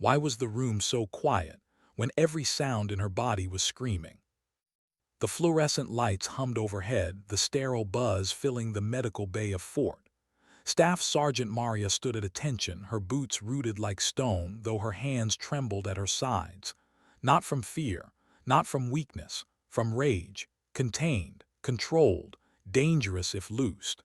Why was the room so quiet when every sound in her body was screaming? The fluorescent lights hummed overhead, the sterile buzz filling the medical bay of Fort. Staff Sergeant Maria stood at attention, her boots rooted like stone, though her hands trembled at her sides. Not from fear, not from weakness, from rage, contained, controlled, dangerous if loosed.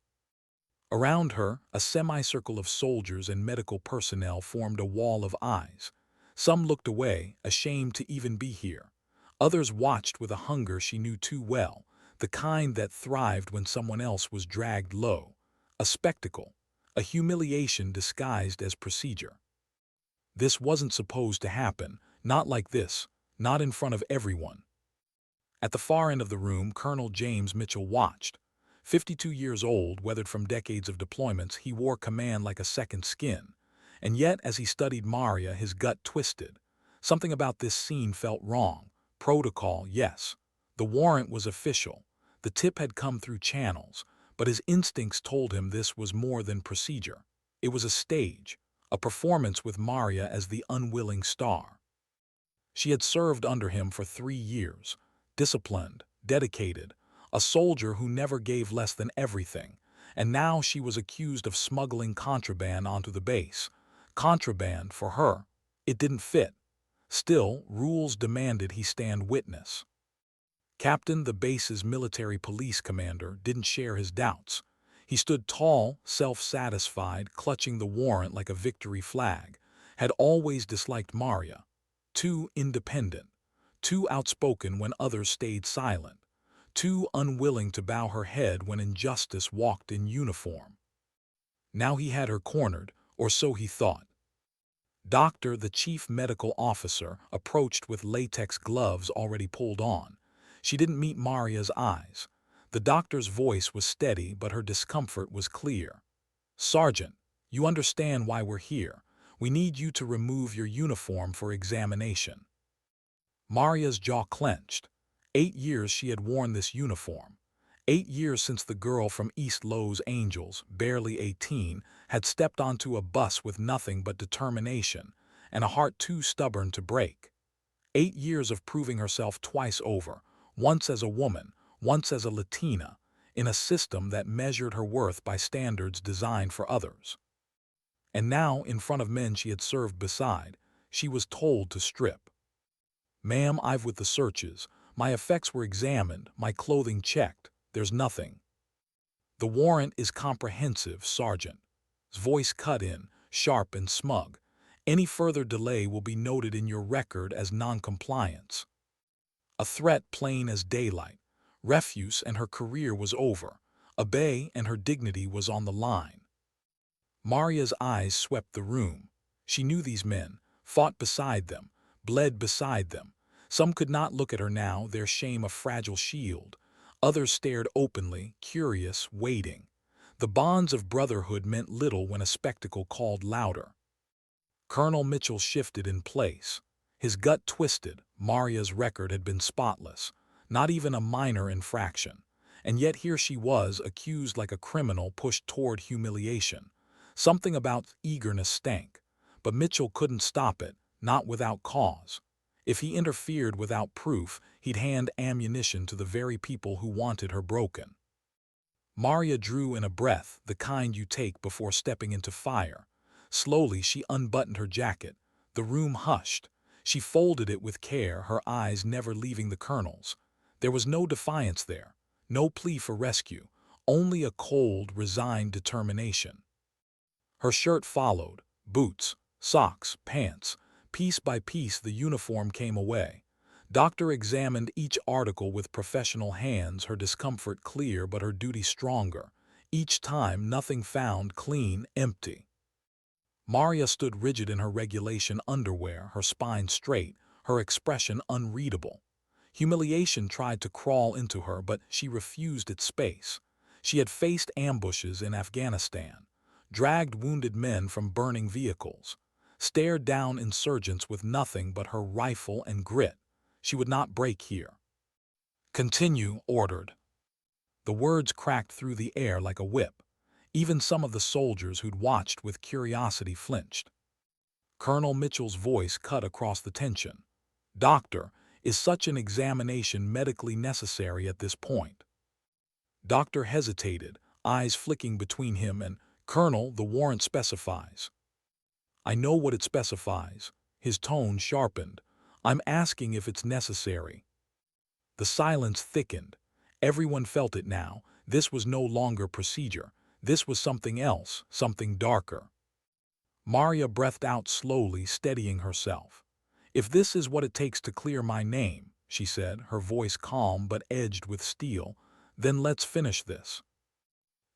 Around her, a semicircle of soldiers and medical personnel formed a wall of eyes. Some looked away, ashamed to even be here. Others watched with a hunger she knew too well, the kind that thrived when someone else was dragged low. A spectacle, a humiliation disguised as procedure. This wasn't supposed to happen, not like this, not in front of everyone. At the far end of the room, Colonel James Mitchell watched. 52 years old, weathered from decades of deployments, he wore command like a second skin. And yet, as he studied Maria, his gut twisted. Something about this scene felt wrong. Protocol, yes. The warrant was official. The tip had come through channels, but his instincts told him this was more than procedure. It was a stage, a performance with Maria as the unwilling star. She had served under him for 3 years, disciplined, dedicated, a soldier who never gave less than everything, and now she was accused of smuggling contraband onto the base. Contraband, for her, it didn't fit. Still, rules demanded he stand witness. Captain, the base's military police commander, didn't share his doubts. He stood tall, self-satisfied, clutching the warrant like a victory flag. Had always disliked Maria. Too independent, too outspoken when others stayed silent, too unwilling to bow her head when injustice walked in uniform. Now he had her cornered, or so he thought. Doctor, the chief medical officer, approached with latex gloves already pulled on. She didn't meet Maria's eyes. The doctor's voice was steady, but her discomfort was clear. "Sergeant, you understand why we're here. We need you to remove your uniform for examination." Maria's jaw clenched. 8 years she had worn this uniform. 8 years since the girl from East Lowe's Angels, barely 18, had stepped onto a bus with nothing but determination and a heart too stubborn to break. 8 years of proving herself twice over, once as a woman, once as a Latina, in a system that measured her worth by standards designed for others. And now, in front of men she had served beside, she was told to strip. "Ma'am, I've with the searches. My effects were examined, my clothing checked. There's nothing." "The warrant is comprehensive, Sergeant." His voice cut in, sharp and smug. "Any further delay will be noted in your record as noncompliance." A threat plain as daylight. Refuse and her career was over. Obey and her dignity was on the line. Maria's eyes swept the room. She knew these men, fought beside them, bled beside them. Some could not look at her now, their shame a fragile shield. Others stared openly, curious, waiting. The bonds of brotherhood meant little when a spectacle called louder. Colonel Mitchell shifted in place. His gut twisted. Maria's record had been spotless, not even a minor infraction. And yet here she was, accused like a criminal, pushed toward humiliation. Something about eagerness stank. But Mitchell couldn't stop it, not without cause. If he interfered without proof, he'd hand ammunition to the very people who wanted her broken. Maria drew in a breath, the kind you take before stepping into fire. Slowly she unbuttoned her jacket. The room hushed. She folded it with care, her eyes never leaving the colonel's. There was no defiance there, no plea for rescue, only a cold, resigned determination. Her shirt followed, boots, socks, pants. Piece by piece the uniform came away. Doctor examined each article with professional hands, her discomfort clear but her duty stronger. Each time nothing found, clean, empty. Maria stood rigid in her regulation underwear, her spine straight, her expression unreadable. Humiliation tried to crawl into her, but she refused its space. She had faced ambushes in Afghanistan, dragged wounded men from burning vehicles, stared down insurgents with nothing but her rifle and grit. She would not break here. "Continue," ordered. The words cracked through the air like a whip. Even some of the soldiers who'd watched with curiosity flinched. Colonel Mitchell's voice cut across the tension. "Doctor, is such an examination medically necessary at this point?" Doctor hesitated, eyes flicking between him and, "Colonel, the warrant specifies." "I know what it specifies." His tone sharpened. "I'm asking if it's necessary." The silence thickened. Everyone felt it now. This was no longer procedure. This was something else, something darker. Maria breathed out slowly, steadying herself. "If this is what it takes to clear my name," she said, her voice calm but edged with steel, "then let's finish this."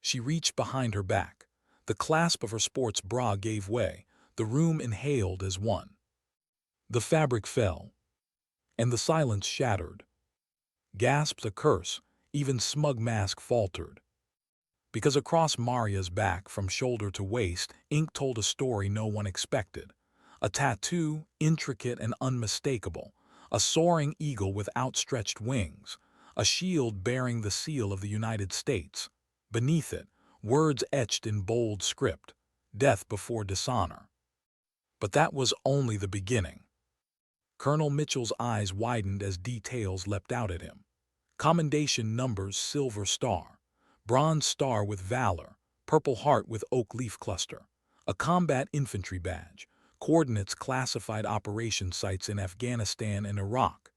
She reached behind her back. The clasp of her sports bra gave way. The room inhaled as one. The fabric fell, and the silence shattered. Gasps, a curse, even smug mask faltered. Because across Maria's back, from shoulder to waist, ink told a story no one expected. A tattoo, intricate and unmistakable. A soaring eagle with outstretched wings. A shield bearing the seal of the United States. Beneath it, words etched in bold script. "Death before dishonor." But that was only the beginning. Colonel Mitchell's eyes widened as details leapt out at him. Commendation numbers: Silver Star, Bronze Star with Valor, Purple Heart with Oak Leaf Cluster, a Combat Infantry Badge, coordinates: classified operation sites in Afghanistan and Iraq,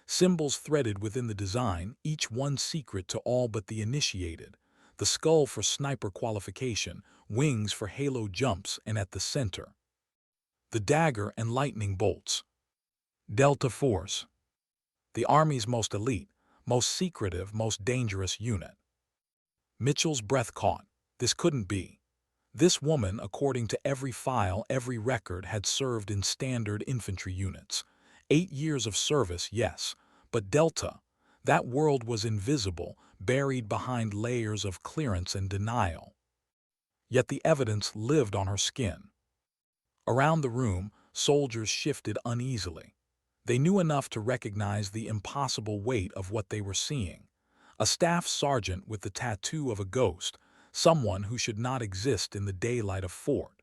symbols threaded within the design, each one secret to all but the initiated, the skull for sniper qualification, wings for halo jumps, and at the center, the dagger and lightning bolts. Delta Force, the Army's most elite, most secretive, most dangerous unit. Mitchell's breath caught. This couldn't be. This woman, according to every file, every record, had served in standard infantry units. 8 years of service, yes, but Delta, that world was invisible, buried behind layers of clearance and denial. Yet the evidence lived on her skin. Around the room, soldiers shifted uneasily. They knew enough to recognize the impossible weight of what they were seeing. A staff sergeant with the tattoo of a ghost, someone who should not exist in the daylight of Fort.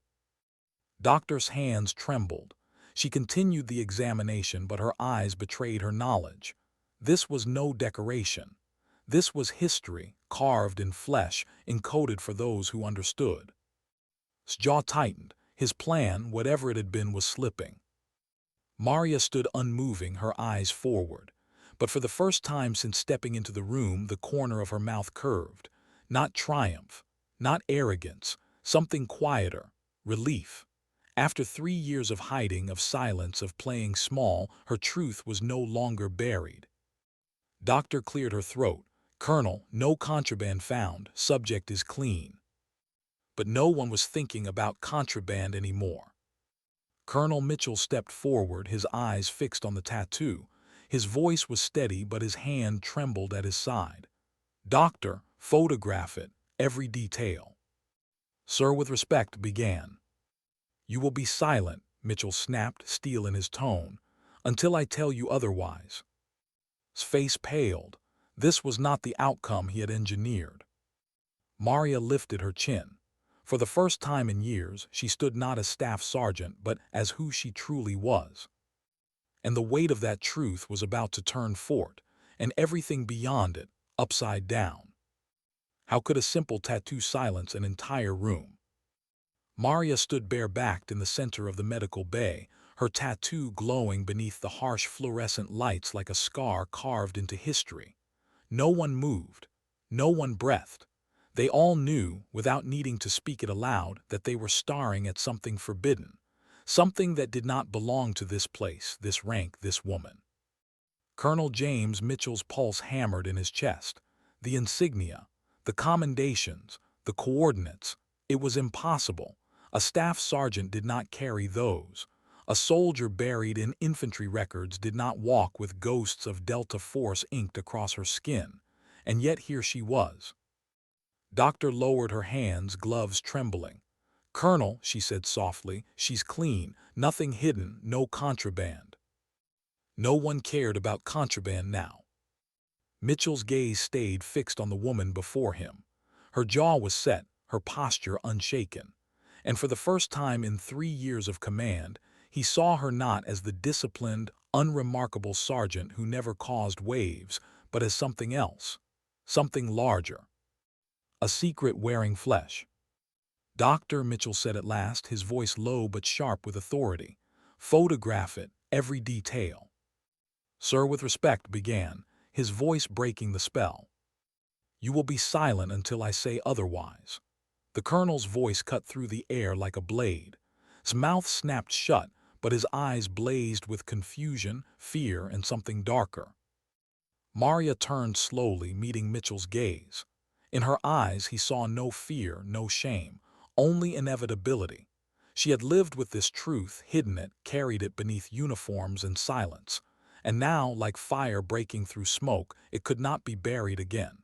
Doctor's hands trembled. She continued the examination, but her eyes betrayed her knowledge. This was no decoration. This was history, carved in flesh, encoded for those who understood. His jaw tightened. His plan, whatever it had been, was slipping. Maria stood unmoving, her eyes forward. But for the first time since stepping into the room, the corner of her mouth curved. Not triumph, not arrogance, something quieter, relief. After 3 years of hiding, of silence, of playing small, her truth was no longer buried. Doctor cleared her throat. "Colonel, no contraband found. Subject is clean." But no one was thinking about contraband anymore. Colonel Mitchell stepped forward, his eyes fixed on the tattoo. His voice was steady, but his hand trembled at his side. "Doctor, photograph it, every detail." "Sir, with respect," began. "You will be silent," Mitchell snapped, steel in his tone, "until I tell you otherwise." His face paled. This was not the outcome he had engineered. Maria lifted her chin. For the first time in years, she stood not as staff sergeant, but as who she truly was. And the weight of that truth was about to turn Fort, and everything beyond it, upside down. How could a simple tattoo silence an entire room? Maria stood bare-backed in the center of the medical bay, her tattoo glowing beneath the harsh fluorescent lights like a scar carved into history. No one moved. No one breathed. They all knew, without needing to speak it aloud, that they were staring at something forbidden, something that did not belong to this place, this rank, this woman. Colonel James Mitchell's pulse hammered in his chest. The insignia, the commendations, the coordinates. It was impossible. A staff sergeant did not carry those. A soldier buried in infantry records did not walk with ghosts of Delta Force inked across her skin. And yet here she was. Doctor lowered her hands, gloves trembling. "Colonel," she said softly, "she's clean, nothing hidden, no contraband." No one cared about contraband now. Mitchell's gaze stayed fixed on the woman before him. Her jaw was set, her posture unshaken. And for the first time in 3 years of command, He saw her not as the disciplined, unremarkable sergeant who never caused waves, but as something else, something larger, a secret wearing flesh. "Doctor," Mitchell said at last, his voice low but sharp with authority. "Photograph it, every detail." "Sir, with respect," began, his voice breaking the spell. "You will be silent until I say otherwise." The colonel's voice cut through the air like a blade. His mouth snapped shut, but his eyes blazed with confusion, fear, and something darker. Maria turned slowly, meeting Mitchell's gaze. In her eyes he saw no fear, no shame, only inevitability. She had lived with this truth, hidden it, carried it beneath uniforms and silence. And now, like fire breaking through smoke, it could not be buried again.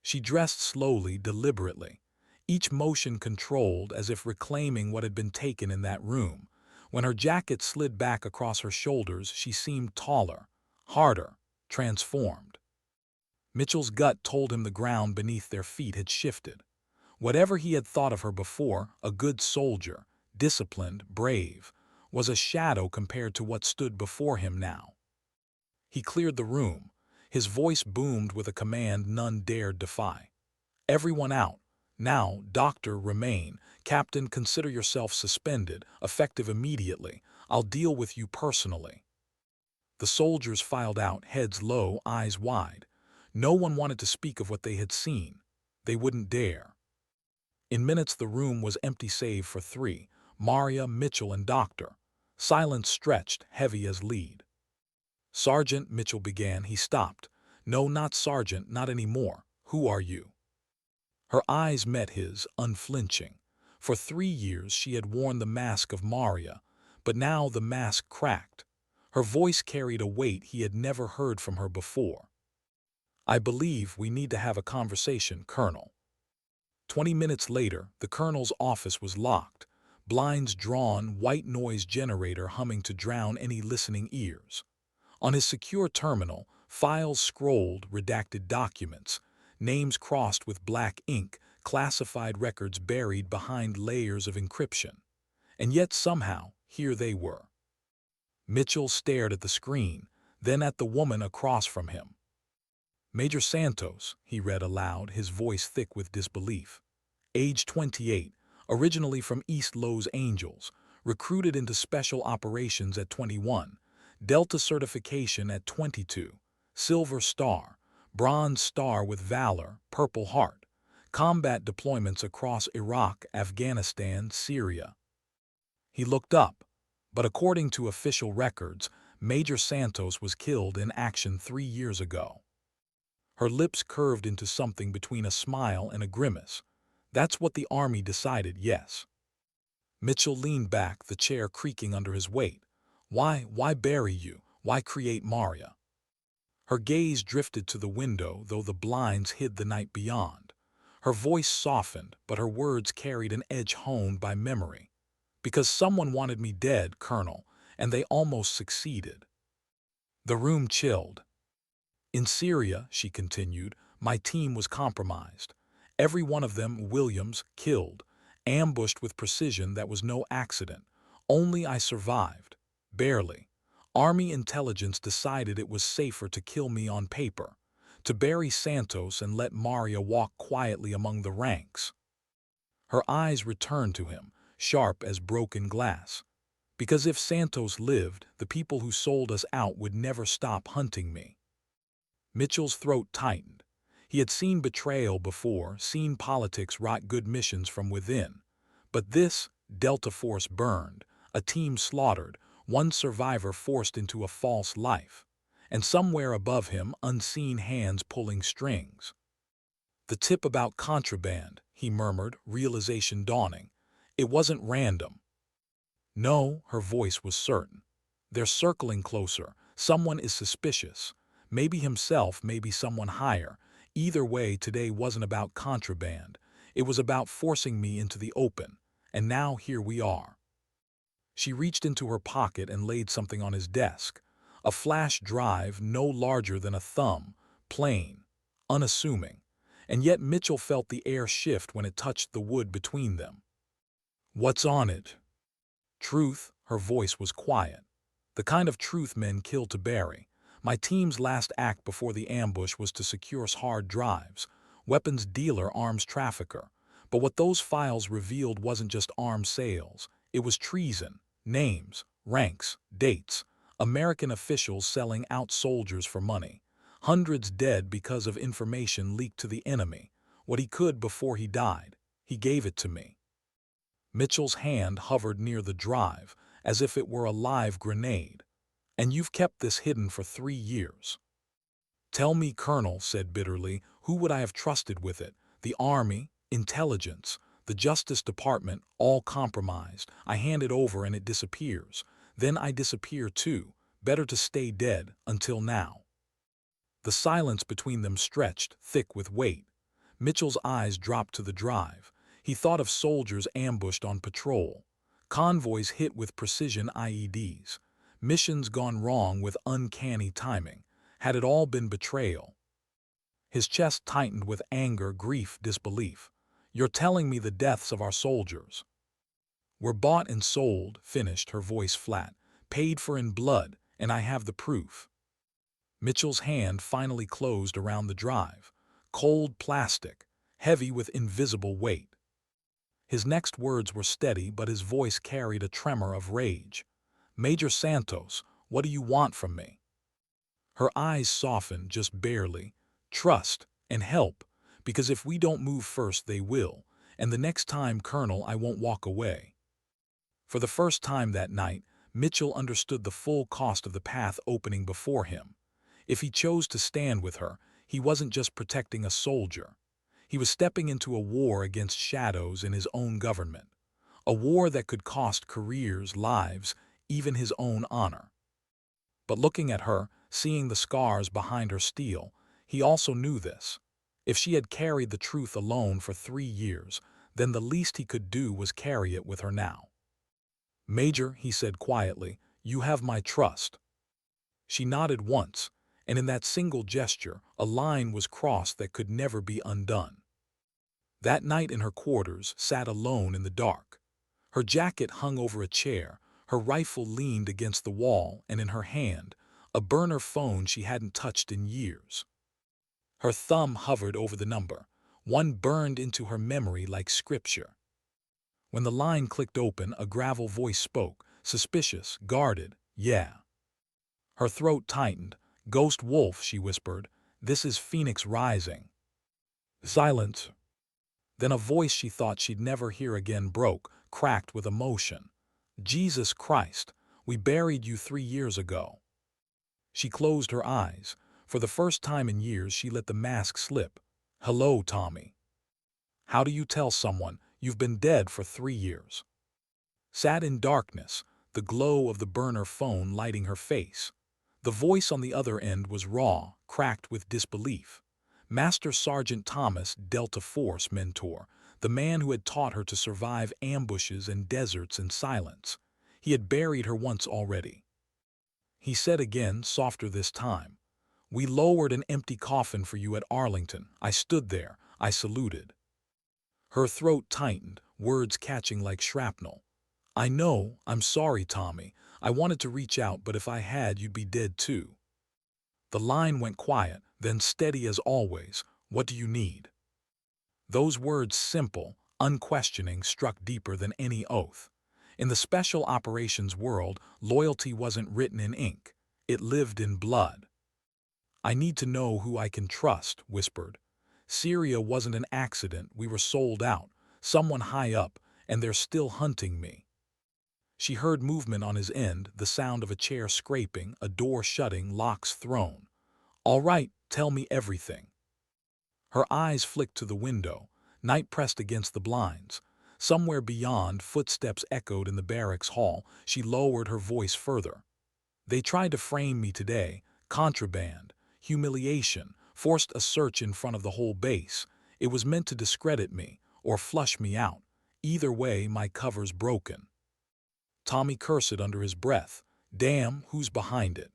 She dressed slowly, deliberately, each motion controlled as if reclaiming what had been taken in that room. When her jacket slid back across her shoulders, she seemed taller, harder, transformed. Mitchell's gut told him the ground beneath their feet had shifted. Whatever he had thought of her before, a good soldier, disciplined, brave, was a shadow compared to what stood before him now. He cleared the room. His voice boomed with a command none dared defy. "Everyone out. Now, doctor, remain. Captain, consider yourself suspended, effective immediately. I'll deal with you personally." The soldiers filed out, heads low, eyes wide. No one wanted to speak of what they had seen. They wouldn't dare. In minutes the room was empty save for three, Maria, Mitchell, and Doctor. Silence stretched, heavy as lead. "Sergeant," Mitchell began. He stopped. "No, not Sergeant, not anymore. Who are you?" Her eyes met his, unflinching. For 3 years she had worn the mask of Maria, but now the mask cracked. Her voice carried a weight he had never heard from her before. "I believe we need to have a conversation, Colonel." 20 minutes later, the colonel's office was locked, blinds drawn, white noise generator humming to drown any listening ears. On his secure terminal, files scrolled, redacted documents, names crossed with black ink, classified records buried behind layers of encryption. And yet somehow, here they were. Mitchell stared at the screen, then at the woman across from him. "Major Santos," he read aloud, his voice thick with disbelief. "Age 28, originally from East Los Angeles, recruited into special operations at 21, Delta certification at 22, Silver Star, Bronze Star with Valor, Purple Heart, combat deployments across Iraq, Afghanistan, Syria." He looked up, but according to official records, Major Santos was killed in action 3 years ago. Her lips curved into something between a smile and a grimace. "That's what the Army decided, yes." Mitchell leaned back, the chair creaking under his weight. Why bury you? Why create Maria?" Her gaze drifted to the window, though the blinds hid the night beyond. Her voice softened, but her words carried an edge honed by memory. "Because someone wanted me dead, Colonel, and they almost succeeded." The room chilled. "In Syria," she continued, "my team was compromised. Every one of them, Williams, killed, ambushed with precision that was no accident. Only I survived. Barely. Army intelligence decided it was safer to kill me on paper, to bury Santos and let Maria walk quietly among the ranks." Her eyes returned to him, sharp as broken glass. "Because if Santos lived, the people who sold us out would never stop hunting me." Mitchell's throat tightened. He had seen betrayal before, seen politics rot good missions from within. But this, Delta Force burned, a team slaughtered, one survivor forced into a false life. And somewhere above him, unseen hands pulling strings. "The tip about contraband," he murmured, realization dawning. "It wasn't random." "No," her voice was certain. "They're circling closer. Someone is suspicious. Maybe himself, maybe someone higher. Either way, today wasn't about contraband. It was about forcing me into the open. And now here we are." She reached into her pocket and laid something on his desk. A flash drive no larger than a thumb, plain, unassuming. And yet Mitchell felt the air shift when it touched the wood between them. "What's on it?" "Truth," Her voice was quiet. The kind of truth men kill to bury. My team's last act before the ambush was to secure hard drives. Weapons dealer, arms trafficker. But what those files revealed wasn't just arms sales. It was treason. Names, ranks, dates. American officials selling out soldiers for money. Hundreds dead because of information leaked to the enemy. What he could before he died. He gave it to me. Mitchell's hand hovered near the drive, as if it were a live grenade. And you've kept this hidden for 3 years. Tell me, Colonel said bitterly, who would I have trusted with it? The Army, intelligence, the Justice Department, all compromised. I hand it over and it disappears. Then I disappear too. Better to stay dead, until now. The silence between them stretched, thick with weight. Mitchell's eyes dropped to the drive. He thought of soldiers ambushed on patrol. Convoys hit with precision IEDs. Missions gone wrong with uncanny timing. Had it all been betrayal? His chest tightened with anger, grief, disbelief. You're telling me the deaths of our soldiers were bought and sold, finished, her voice flat, paid for in blood, and I have the proof. Mitchell's hand finally closed around the drive. Cold plastic, heavy with invisible weight. His next words were steady, but his voice carried a tremor of rage. Major Santos, what do you want from me? Her eyes softened just barely. Trust and help, because if we don't move first, they will, and the next time, Colonel, I won't walk away. For the first time that night, Mitchell understood the full cost of the path opening before him. If he chose to stand with her, he wasn't just protecting a soldier. He was stepping into a war against shadows in his own government. A war that could cost careers, lives, even his own honor. But looking at her, seeing the scars behind her steel, he also knew this. If she had carried the truth alone for 3 years, then the least he could do was carry it with her now. Major, he said quietly, you have my trust. She nodded once, and in that single gesture, a line was crossed that could never be undone. That night in her quarters, sat alone in the dark. Her jacket hung over a chair, her rifle leaned against the wall, and in her hand, a burner phone she hadn't touched in years. Her thumb hovered over the number. One burned into her memory like scripture. When the line clicked open, a gravel voice spoke, suspicious, guarded, yeah. Her throat tightened. Ghost Wolf, she whispered, this is Phoenix Rising. Silence. Then a voice she thought she'd never hear again broke, cracked with emotion. Jesus Christ, we buried you 3 years ago. She closed her eyes. For the first time in years, she let the mask slip. Hello, Tommy. How do you tell someone you've been dead for 3 years? Sat in darkness, the glow of the burner phone lighting her face. The voice on the other end was raw, cracked with disbelief. Master Sergeant Thomas, Delta Force mentor, the man who had taught her to survive ambushes and deserts in silence. He had buried her once already. He said again, softer this time, we lowered an empty coffin for you at Arlington. I stood there. I saluted. Her throat tightened, words catching like shrapnel. I know. I'm sorry, Tommy. I wanted to reach out, but if I had, you'd be dead too. The line went quiet, then steady as always. What do you need? Those words, simple, unquestioning, struck deeper than any oath. In the special operations world, loyalty wasn't written in ink. It lived in blood. I need to know who I can trust, whispered. Syria wasn't an accident. We were sold out. Someone high up, and they're still hunting me. She heard movement on his end, the sound of a chair scraping, a door shutting, locks thrown. All right, tell me everything. Her eyes flicked to the window. Night pressed against the blinds. Somewhere beyond, footsteps echoed in the barracks hall. She lowered her voice further. They tried to frame me today. Contraband, humiliation, forced a search in front of the whole base. It was meant to discredit me, or flush me out. Either way, my cover's broken. Tommy cursed under his breath. Damn, who's behind it?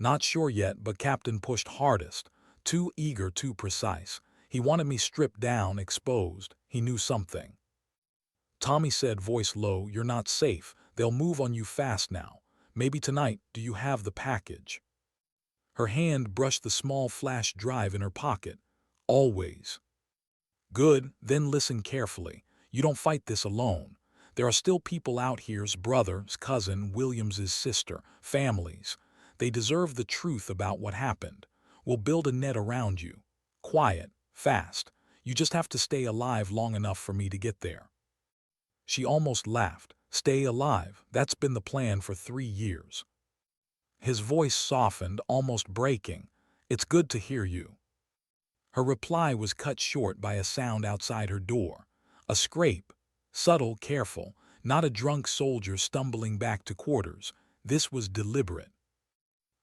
Not sure yet, but Captain pushed hardest. Too eager, too precise. He wanted me stripped down, exposed. He knew something. Tommy said, voice low, you're not safe. They'll move on you fast now. Maybe tonight, do you have the package? Her hand brushed the small flash drive in her pocket. Always. Good, then listen carefully. You don't fight this alone. There are still people out here's brother's cousin, Williams's sister, families. They deserve the truth about what happened. We'll build a net around you. Quiet, fast. You just have to stay alive long enough for me to get there. She almost laughed. Stay alive, that's been the plan for 3 years. His voice softened, almost breaking. It's good to hear you. Her reply was cut short by a sound outside her door. A scrape. Subtle, careful, not a drunk soldier stumbling back to quarters. This was deliberate.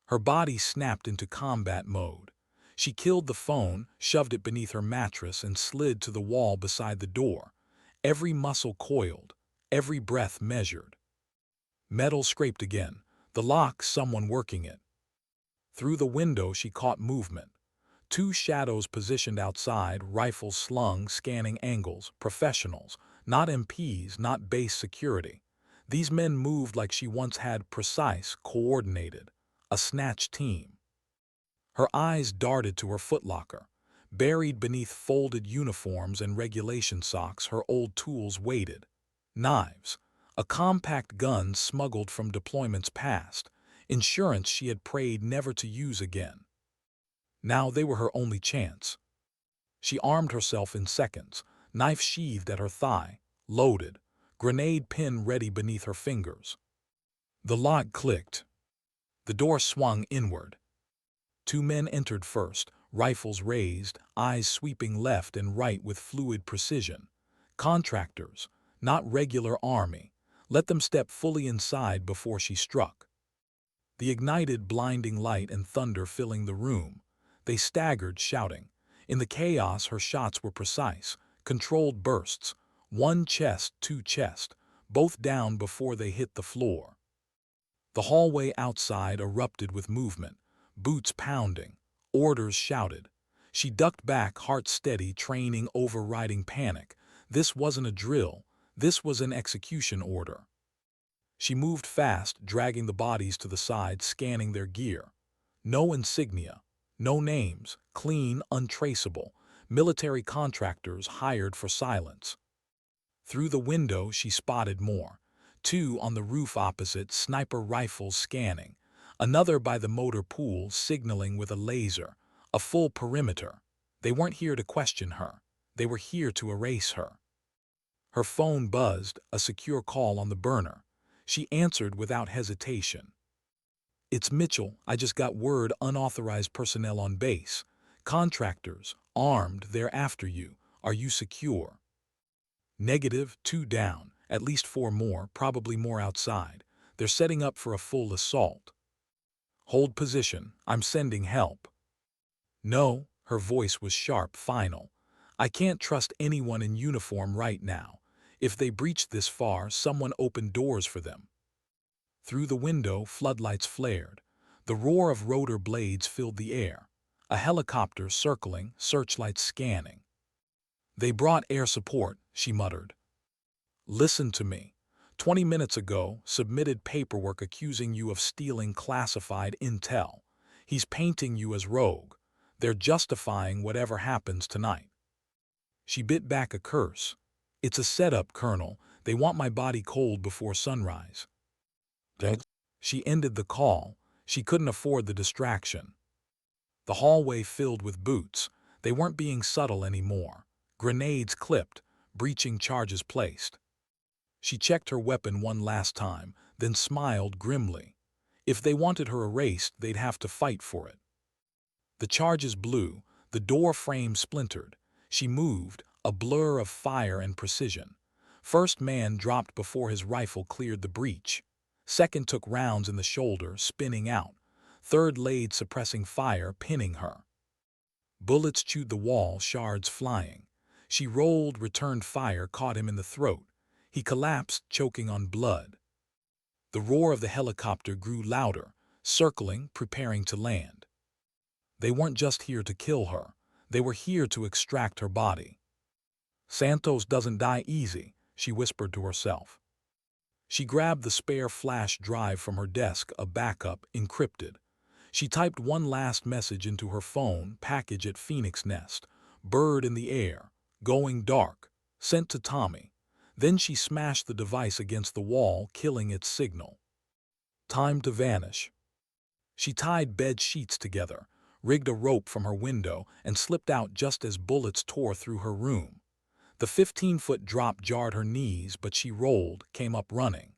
Her body snapped into combat mode. She killed the phone, shoved it beneath her mattress, and slid to the wall beside the door. Every muscle coiled, every breath measured. Metal scraped again. The lock, someone working it. Through the window she caught movement. 2 shadows positioned outside, rifles slung, scanning angles, professionals, not MPs, not base security. These men moved like she once had, precise, coordinated. A snatch team. Her eyes darted to her footlocker. Buried beneath folded uniforms and regulation socks, her old tools waited. Knives. A compact gun smuggled from deployments past. Insurance she had prayed never to use again. Now they were her only chance. She armed herself in seconds, knife sheathed at her thigh, loaded, grenade pin ready beneath her fingers. The lock clicked. The door swung inward. 2 men entered first, rifles raised, eyes sweeping left and right with fluid precision. Contractors, not regular army. Let them step fully inside before she struck. The ignited blinding light and thunder filling the room. They staggered, shouting. In the chaos, her shots were precise, controlled bursts. 1 chest, 2 chest, both down before they hit the floor. The hallway outside erupted with movement, boots pounding, orders shouted. She ducked back, heart steady, training overriding panic. This wasn't a drill, this was an execution order. She moved fast, dragging the bodies to the side, scanning their gear. No insignia, no names, clean, untraceable, military contractors hired for silence. Through the window she spotted more. 2 on the roof opposite, sniper rifles scanning. Another by the motor pool, signaling with a laser. A full perimeter. They weren't here to question her. They were here to erase her. Her phone buzzed, a secure call on the burner. She answered without hesitation. It's Mitchell. I just got word, unauthorized personnel on base. Contractors, armed, they're after you. Are you secure? Negative, 2 down. At least 4 more, probably more outside. They're setting up for a full assault. Hold position. I'm sending help. No, her voice was sharp, final. I can't trust anyone in uniform right now. If they breached this far, someone opened doors for them. Through the window, floodlights flared. The roar of rotor blades filled the air. A helicopter circling, searchlights scanning. They brought air support, she muttered. Listen to me. 20 minutes ago, submitted paperwork accusing you of stealing classified intel. He's painting you as rogue. They're justifying whatever happens tonight. She bit back a curse. It's a setup, Colonel. They want my body cold before sunrise. Dead? She ended the call. She couldn't afford the distraction. The hallway filled with boots. They weren't being subtle anymore. Grenades clipped, breaching charges placed. She checked her weapon one last time, then smiled grimly. If they wanted her erased, they'd have to fight for it. The charges blew, the door frame splintered. She moved, a blur of fire and precision. First man dropped before his rifle cleared the breach. Second took rounds in the shoulder, spinning out. Third laid suppressing fire, pinning her. Bullets chewed the wall, shards flying. She rolled, returned fire, caught him in the throat. He collapsed, choking on blood. The roar of the helicopter grew louder, circling, preparing to land. They weren't just here to kill her. They were here to extract her body. Santos doesn't die easy, she whispered to herself. She grabbed the spare flash drive from her desk, a backup, encrypted. She typed one last message into her phone, package at Phoenix Nest, bird in the air, going dark, sent to Tommy. Then she smashed the device against the wall, killing its signal. Time to vanish. She tied bed sheets together, rigged a rope from her window, and slipped out just as bullets tore through her room. The 15-foot drop jarred her knees, but she rolled, came up running.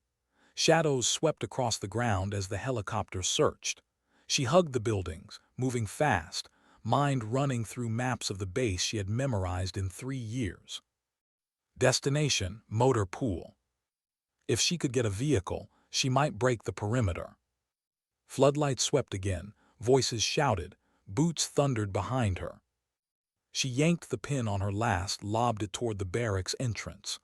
Shadows swept across the ground as the helicopter searched. She hugged the buildings, moving fast, mind running through maps of the base she had memorized in 3 years. Destination, motor pool. If she could get a vehicle, she might break the perimeter. Floodlights swept again, voices shouted, boots thundered behind her. She yanked the pin on her last, lobbed it toward the barracks entrance.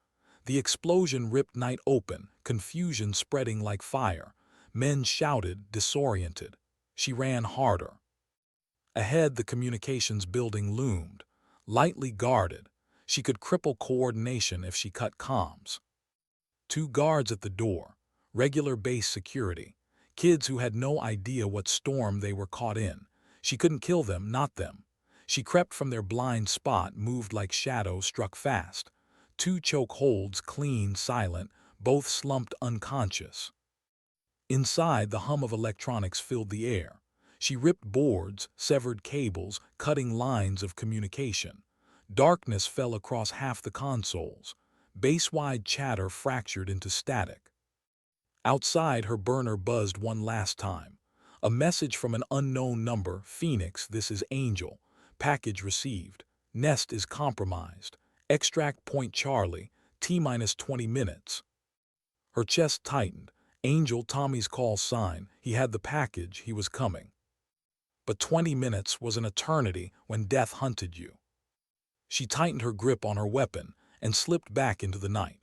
The explosion ripped night open, confusion spreading like fire. Men shouted, disoriented. She ran harder. Ahead, the communications building loomed, lightly guarded. She could cripple coordination if she cut comms. 2 guards at the door, regular base security, kids who had no idea what storm they were caught in. She couldn't kill them, not them. She crept from their blind spot, moved like shadows, struck fast. 2 choke holds, clean, silent, both slumped unconscious. Inside, the hum of electronics filled the air. She ripped boards, severed cables, cutting lines of communication. Darkness fell across half the consoles. Base-wide chatter fractured into static. Outside, her burner buzzed one last time. A message from an unknown number, Phoenix, this is Angel. Package received. Nest is compromised. Extract Point Charlie, T-minus 20 minutes. Her chest tightened. Angel, Tommy's call sign. He had the package, he was coming. But 20 minutes was an eternity when death hunted you. She tightened her grip on her weapon and slipped back into the night.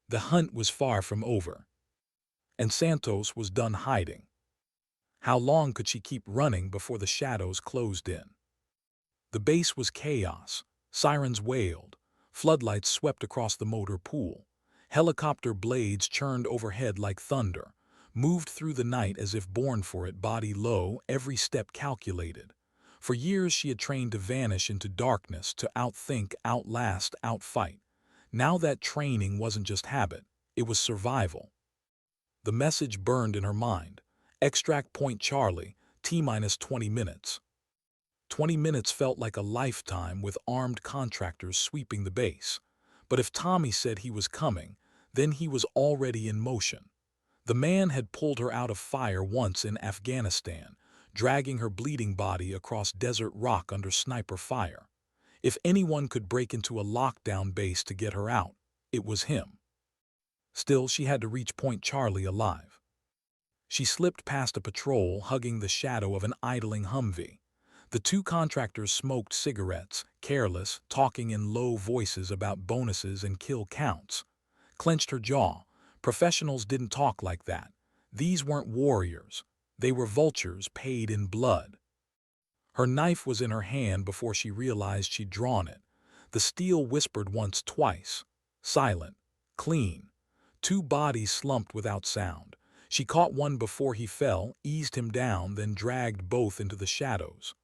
The hunt was far from over. And Santos was done hiding. How long could she keep running before the shadows closed in? The base was chaos. Sirens wailed. Floodlights swept across the motor pool. Helicopter blades churned overhead like thunder, moved through the night as if born for it, body low, every step calculated. For years she had trained to vanish into darkness, to outthink, outlast, outfight. Now that training wasn't just habit, it was survival. The message burned in her mind. Extract Point Charlie, T-minus 20 minutes. 20 minutes felt like a lifetime, with armed contractors sweeping the base. But if Tommy said he was coming, then he was already in motion. The man had pulled her out of fire once in Afghanistan, dragging her bleeding body across desert rock under sniper fire. If anyone could break into a lockdown base to get her out, it was him. Still, she had to reach Point Charlie alive. She slipped past a patrol, hugging the shadow of an idling Humvee. The 2 contractors smoked cigarettes, careless, talking in low voices about bonuses and kill counts. Clenched her jaw. Professionals didn't talk like that. These weren't warriors. They were vultures paid in blood. Her knife was in her hand before she realized she'd drawn it. The steel whispered once, twice. Silent. Clean. 2 bodies slumped without sound. She caught one before he fell, eased him down, then dragged both into the shadows.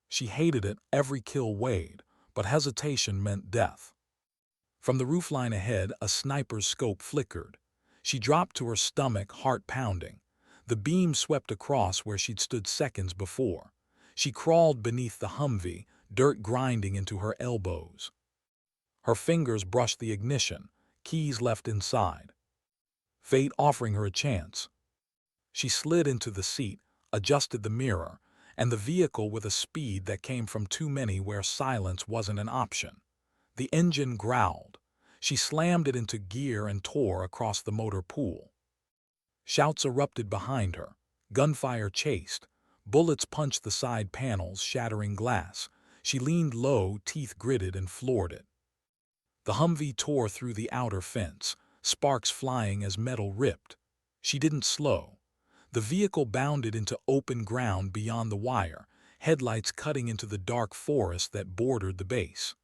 She hated it, every kill weighed, but hesitation meant death. From the roofline ahead, a sniper's scope flickered. She dropped to her stomach, heart pounding. The beam swept across where she'd stood seconds before. She crawled beneath the Humvee, dirt grinding into her elbows. Her fingers brushed the ignition, keys left inside. Fate offering her a chance. She slid into the seat, adjusted the mirror, and the vehicle with a speed that came from too many where silence wasn't an option. The engine growled. She slammed it into gear and tore across the motor pool. Shouts erupted behind her. Gunfire chased. Bullets punched the side panels, shattering glass. She leaned low, teeth gritted, and floored it. The Humvee tore through the outer fence, sparks flying as metal ripped. She didn't slow. The vehicle bounded into open ground beyond the wire, headlights cutting into the dark forest that bordered the base.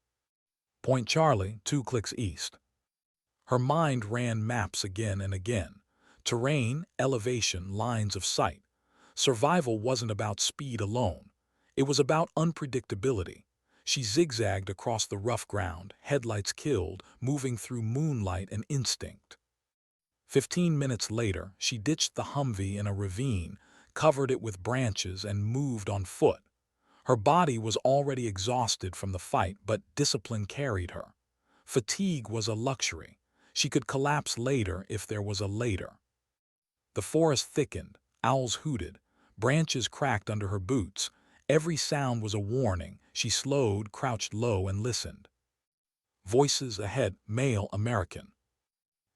Point Charlie, 2 clicks east. Her mind ran maps again and again. Terrain, elevation, lines of sight. Survival wasn't about speed alone. It was about unpredictability. She zigzagged across the rough ground, headlights killed, moving through moonlight and instinct. 15 minutes later, she ditched the Humvee in a ravine, covered it with branches, and moved on foot. Her body was already exhausted from the fight, but discipline carried her. Fatigue was a luxury. She could collapse later if there was a later. The forest thickened, owls hooted, branches cracked under her boots. Every sound was a warning. She slowed, crouched low, and listened. Voices ahead, male, American.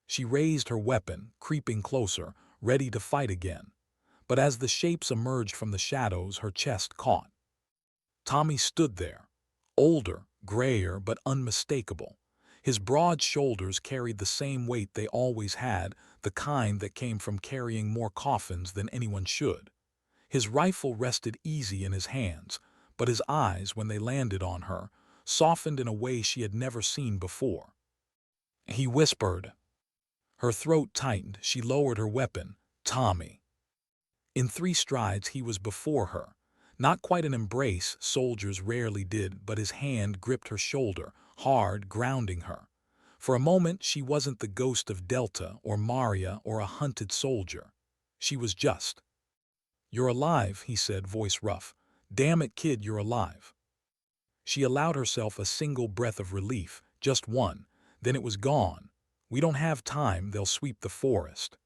She raised her weapon, creeping closer, ready to fight again. But as the shapes emerged from the shadows, her chest caught. Tommy stood there, older, grayer, but unmistakable. His broad shoulders carried the same weight they always had, the kind that came from carrying more coffins than anyone should. His rifle rested easy in his hands, but his eyes, when they landed on her, softened in a way she had never seen before. He whispered. Her throat tightened. She lowered her weapon. Tommy. In 3 strides he was before her. Not quite an embrace, soldiers rarely did, but his hand gripped her shoulder, hard, grounding her. For a moment she wasn't the ghost of Delta or Maria or a hunted soldier. She was just. "You're alive," he said, voice rough. "Damn it, kid, you're alive." She allowed herself a single breath of relief, just one. Then it was gone. "We don't have time, they'll sweep the forest."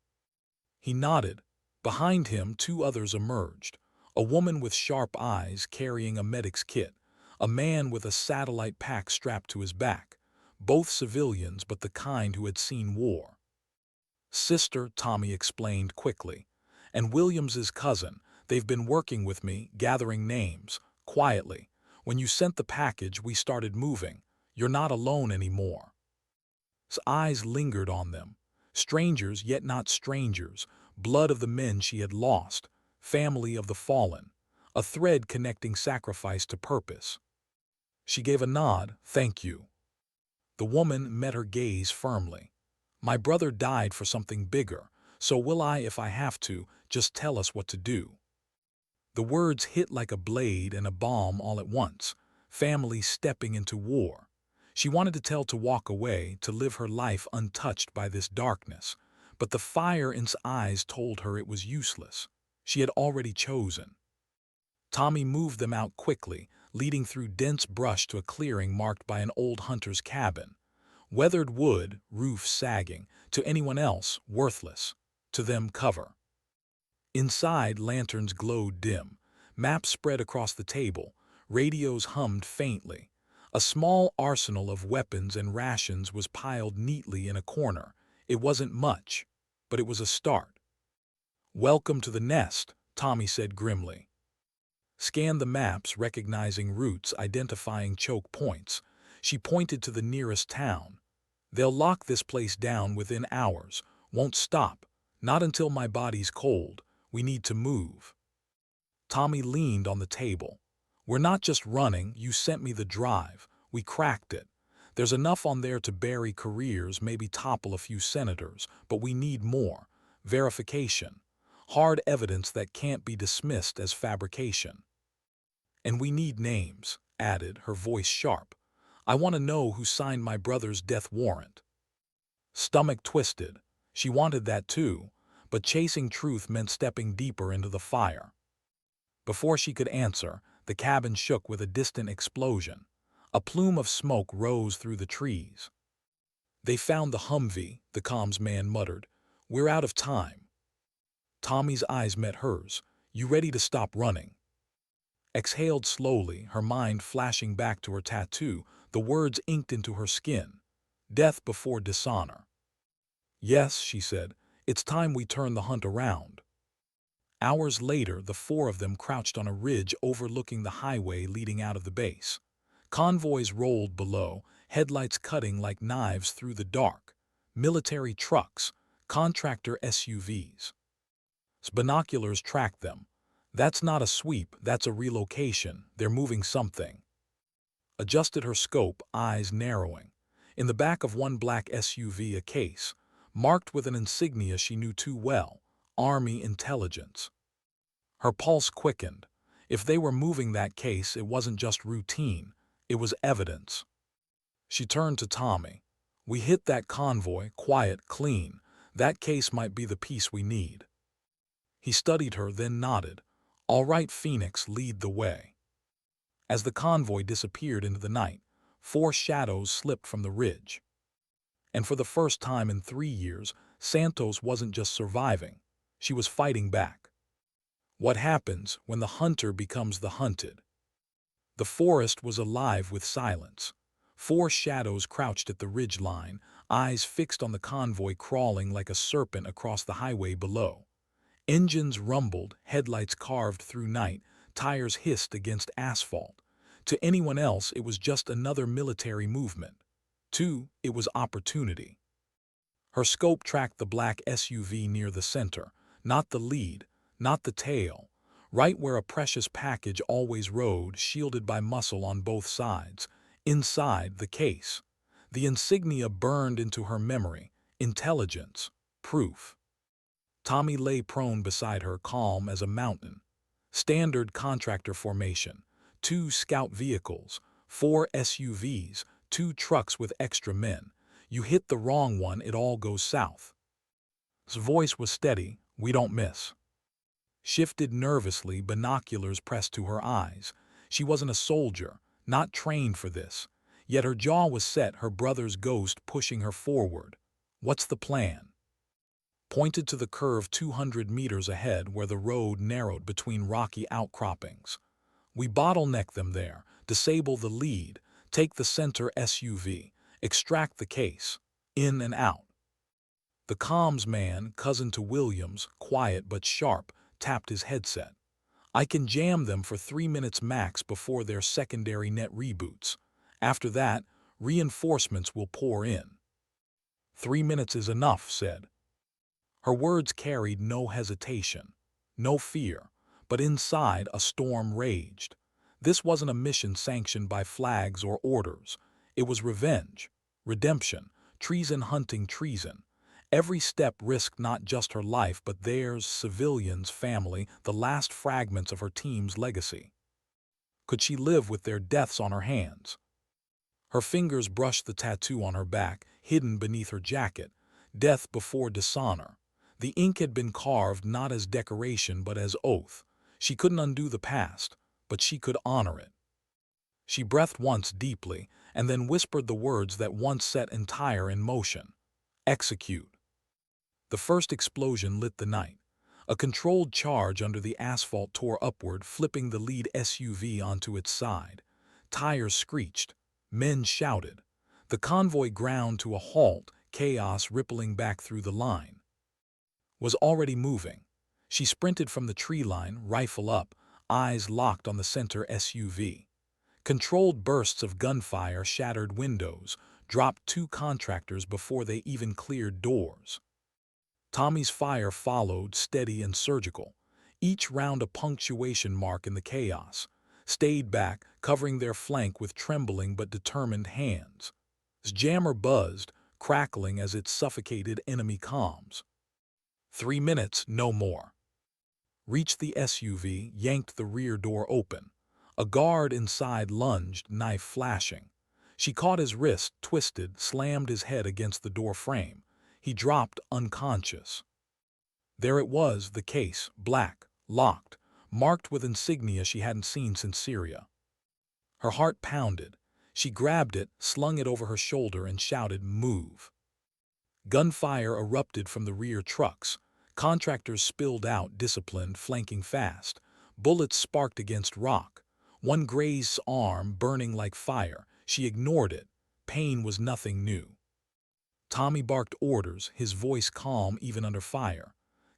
He nodded. Behind him, 2 others emerged. A woman with sharp eyes carrying a medic's kit. A man with a satellite pack strapped to his back. Both civilians, but the kind who had seen war. "Sister," Tommy explained quickly. "And Williams's cousin. They've been working with me, gathering names, quietly. When you sent the package, we started moving. You're not alone anymore." His eyes lingered on them. Strangers, yet not strangers. Blood of the men she had lost. Family of the fallen. A thread connecting sacrifice to purpose. She gave a nod. "Thank you." The woman met her gaze firmly. "My brother died for something bigger, so will I if I have to. Just tell us what to do." The words hit like a blade and a bomb all at once. Family stepping into war. She wanted to tell to walk away, to live her life untouched by this darkness. But the fire in his eyes told her it was useless. She had already chosen. Tommy moved them out quickly, leading through dense brush to a clearing marked by an old hunter's cabin. Weathered wood, roof sagging. To anyone else, worthless. To them, cover. Inside, lanterns glowed dim. Maps spread across the table. Radios hummed faintly. A small arsenal of weapons and rations was piled neatly in a corner. It wasn't much, but it was a start. "Welcome to the nest," Tommy said grimly. Scanned the maps, recognizing routes, identifying choke points. She pointed to the nearest town. "They'll lock this place down within hours. Won't stop. Not until my body's cold. We need to move." Tommy leaned on the table. "We're not just running. You sent me the drive. We cracked it. There's enough on there to bury careers, maybe topple a few senators, but we need more. Verification. Hard evidence that can't be dismissed as fabrication. And we need names," added, her voice sharp. "I want to know who signed my brother's death warrant." Stomach twisted. She wanted that too, but chasing truth meant stepping deeper into the fire. Before she could answer, the cabin shook with a distant explosion. A plume of smoke rose through the trees. "They found the Humvee," the comms man muttered. "We're out of time." Tommy's eyes met hers. "You ready to stop running?" Exhaled slowly, her mind flashing back to her tattoo, the words inked into her skin. "Death before dishonor." "Yes," she said. "It's time we turn the hunt around." Hours later, the 4 of them crouched on a ridge overlooking the highway leading out of the base. Convoys rolled below, headlights cutting like knives through the dark. Military trucks, contractor SUVs. Binoculars tracked them. "That's not a sweep, that's a relocation. They're moving something." Adjusted her scope, eyes narrowing. In the back of one black SUV, a case, marked with an insignia she knew too well, Army Intelligence. Her pulse quickened. If they were moving that case, it wasn't just routine, it was evidence. She turned to Tommy. "We hit that convoy, quiet, clean. That case might be the piece we need." He studied her, then nodded. "All right, Phoenix, lead the way." As the convoy disappeared into the night, 4 shadows slipped from the ridge. And for the first time in 3 years, Santos wasn't just surviving, she was fighting back. What happens when the hunter becomes the hunted? The forest was alive with silence. 4 shadows crouched at the ridge line, eyes fixed on the convoy crawling like a serpent across the highway below. Engines rumbled, headlights carved through night, tires hissed against asphalt. To anyone else, it was just another military movement. It was opportunity. Her scope tracked the black SUV near the center, not the lead, not the tail, right where a precious package always rode, shielded by muscle on both sides. Inside the case, the insignia burned into her memory, intelligence, proof. Tommy lay prone beside her, calm as a mountain. Standard contractor formation, 2 scout vehicles, 4 SUVs, 2 trucks with extra men. You hit the wrong one, it all goes south. His voice was steady. "We don't miss." Shifted nervously, binoculars pressed to her eyes. She wasn't a soldier, not trained for this. Yet her jaw was set, her brother's ghost pushing her forward. "What's the plan?" Pointed to the curve 200 meters ahead where the road narrowed between rocky outcroppings. "We bottleneck them there, disable the lead, take the center SUV, extract the case, in and out." The comms man, cousin to Williams, quiet but sharp, tapped his headset. "I can jam them for 3 minutes max before their secondary net reboots. After that, reinforcements will pour in." "3 minutes is enough," said. Her words carried no hesitation, no fear, but inside a storm raged. This wasn't a mission sanctioned by flags or orders. It was revenge, redemption, treason hunting treason. Every step risked not just her life but theirs, civilians, family, the last fragments of her team's legacy. Could she live with their deaths on her hands? Her fingers brushed the tattoo on her back, hidden beneath her jacket. Death before dishonor. The ink had been carved not as decoration but as oath. She couldn't undo the past, but she could honor it. She breathed once deeply, and then whispered the words that once set entire in motion. "Execute." The first explosion lit the night. A controlled charge under the asphalt tore upward, flipping the lead SUV onto its side. Tires screeched. Men shouted. The convoy ground to a halt, chaos rippling back through the line. Was already moving. She sprinted from the tree line, rifle up, eyes locked on the center SUV. Controlled bursts of gunfire shattered windows, dropped 2 contractors before they even cleared doors. Tommy's fire followed, steady and surgical, each round a punctuation mark in the chaos. Stayed back, covering their flank with trembling but determined hands. His jammer buzzed, crackling as it suffocated enemy comms. 3 minutes, no more. Reached the SUV, yanked the rear door open. A guard inside lunged, knife flashing. She caught his wrist, twisted, slammed his head against the door frame. He dropped unconscious. There it was, the case, black, locked, marked with insignia she hadn't seen since Syria. Her heart pounded. She grabbed it, slung it over her shoulder, and shouted, "Move." Gunfire erupted from the rear trucks. Contractors spilled out, disciplined, flanking fast. Bullets sparked against rock. One grazed arm, burning like fire. She ignored it. Pain was nothing new. Tommy barked orders, his voice calm even under fire.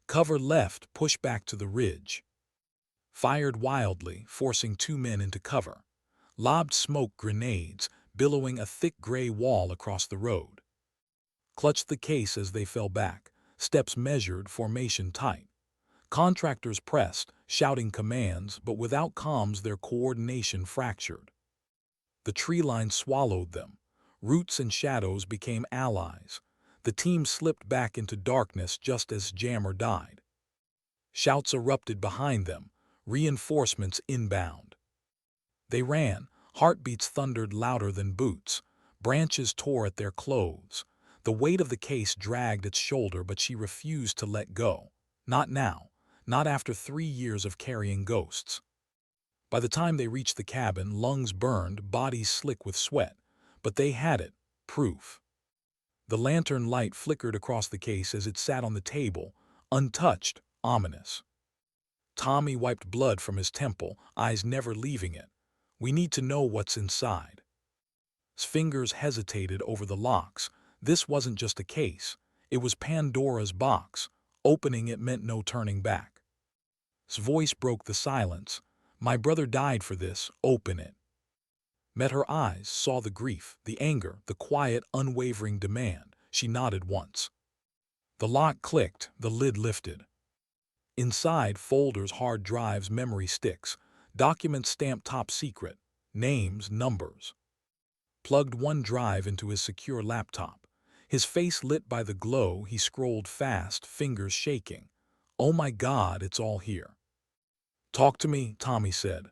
Cover left, push back to the ridge. Fired wildly, forcing 2 men into cover. Lobbed smoke grenades, billowing a thick gray wall across the road. Clutched the case as they fell back. Steps measured, formation tight. Contractors pressed, shouting commands, but without comms their coordination fractured. The tree line swallowed them. Roots and shadows became allies. The team slipped back into darkness just as Jammer died. Shouts erupted behind them, reinforcements inbound. They ran, heartbeats thundered louder than boots, branches tore at their clothes. The weight of the case dragged its shoulder, but she refused to let go. Not now, not after 3 years of carrying ghosts. By the time they reached the cabin, lungs burned, bodies slick with sweat. But they had it, proof. The lantern light flickered across the case as it sat on the table, untouched, ominous. Tommy wiped blood from his temple, eyes never leaving it. We need to know what's inside. His fingers hesitated over the locks. This wasn't just a case. It was Pandora's box. Opening it meant no turning back. His voice broke the silence. My brother died for this. Open it. Met her eyes, saw the grief, the anger, the quiet, unwavering demand. She nodded once. The lock clicked, the lid lifted. Inside, folders, hard drives, memory sticks, documents stamped top secret, names, numbers. Plugged one drive into his secure laptop. His face lit by the glow, he scrolled fast, fingers shaking. Oh my God, it's all here. Talk to me, Tommy said.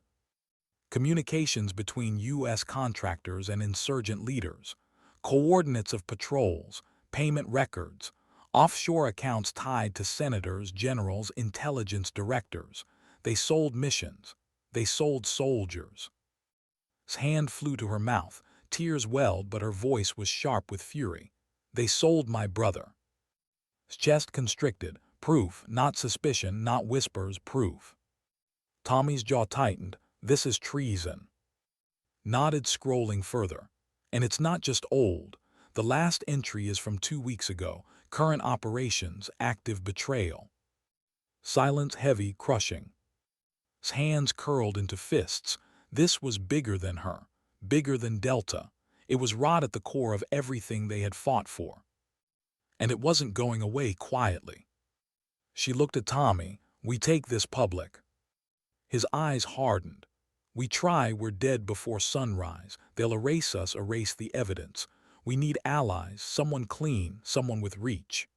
Communications between U.S. contractors and insurgent leaders, coordinates of patrols, payment records, offshore accounts tied to senators, generals, intelligence directors. They sold missions. They sold soldiers. His hand flew to her mouth. Tears welled, but her voice was sharp with fury. They sold my brother. His chest constricted. Proof, not suspicion, not whispers, proof. Tommy's jaw tightened. This is treason. Nodded, scrolling further. And it's not just old. The last entry is from 2 weeks ago. Current operations, active betrayal. Silence heavy, crushing. His hands curled into fists. This was bigger than her. Bigger than Delta. It was rot at the core of everything they had fought for. And it wasn't going away quietly. She looked at Tommy. We take this public. His eyes hardened. We try, we're dead before sunrise. They'll erase us, erase the evidence. We need allies, someone clean, someone with reach.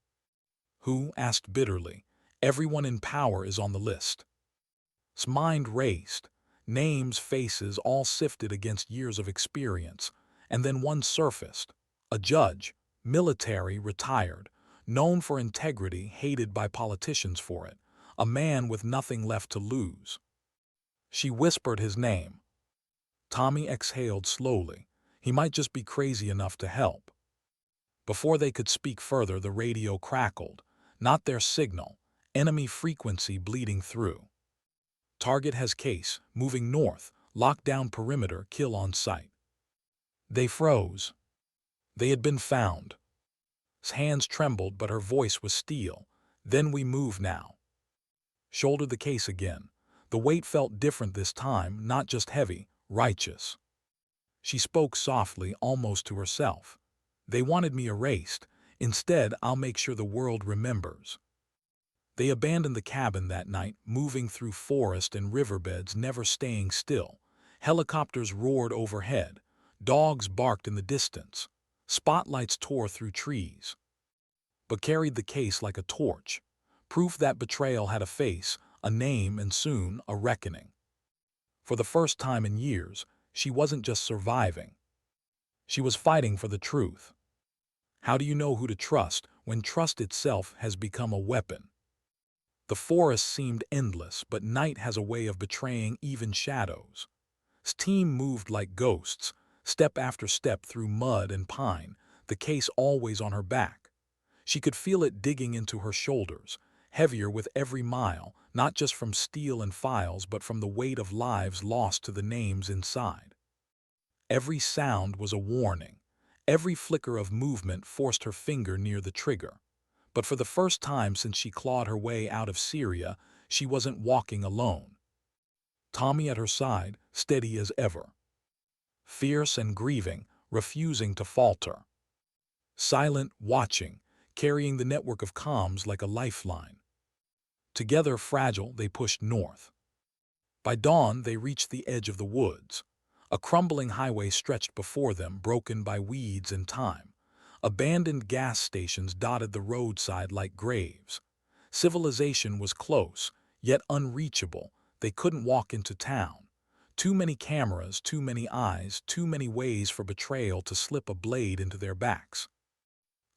Who? Asked bitterly. Everyone in power is on the list. His mind raced. Names, faces, all sifted against years of experience. And then one surfaced. A judge, military, retired, known for integrity, hated by politicians for it. A man with nothing left to lose. She whispered his name. Tommy exhaled slowly. He might just be crazy enough to help. Before they could speak further, the radio crackled. Not their signal. Enemy frequency bleeding through. Target has case, moving north, lockdown perimeter, kill on sight. They froze. They had been found. His hands trembled, but her voice was steel. Then we move now. Shouldered the case again. The weight felt different this time, not just heavy, righteous. She spoke softly, almost to herself. They wanted me erased. Instead, I'll make sure the world remembers. They abandoned the cabin that night, moving through forest and riverbeds, never staying still. Helicopters roared overhead. Dogs barked in the distance. Spotlights tore through trees. But carried the case like a torch. Proof that betrayal had a face, a name, and soon a reckoning. For the first time in years, she wasn't just surviving. She was fighting for the truth. How do you know who to trust when trust itself has become a weapon? The forest seemed endless, but night has a way of betraying even shadows. His team moved like ghosts, step after step through mud and pine, the case always on her back. She could feel it digging into her shoulders, heavier with every mile, not just from steel and files, but from the weight of lives lost to the names inside. Every sound was a warning. Every flicker of movement forced her finger near the trigger. But for the first time since she clawed her way out of Syria, she wasn't walking alone. Tommy at her side, steady as ever. Fierce and grieving, refusing to falter. Silent, watching, carrying the network of comms like a lifeline. Together, fragile, they pushed north. By dawn, they reached the edge of the woods. A crumbling highway stretched before them, broken by weeds and time. Abandoned gas stations dotted the roadside like graves. Civilization was close, yet unreachable. They couldn't walk into town. Too many cameras, too many eyes, too many ways for betrayal to slip a blade into their backs.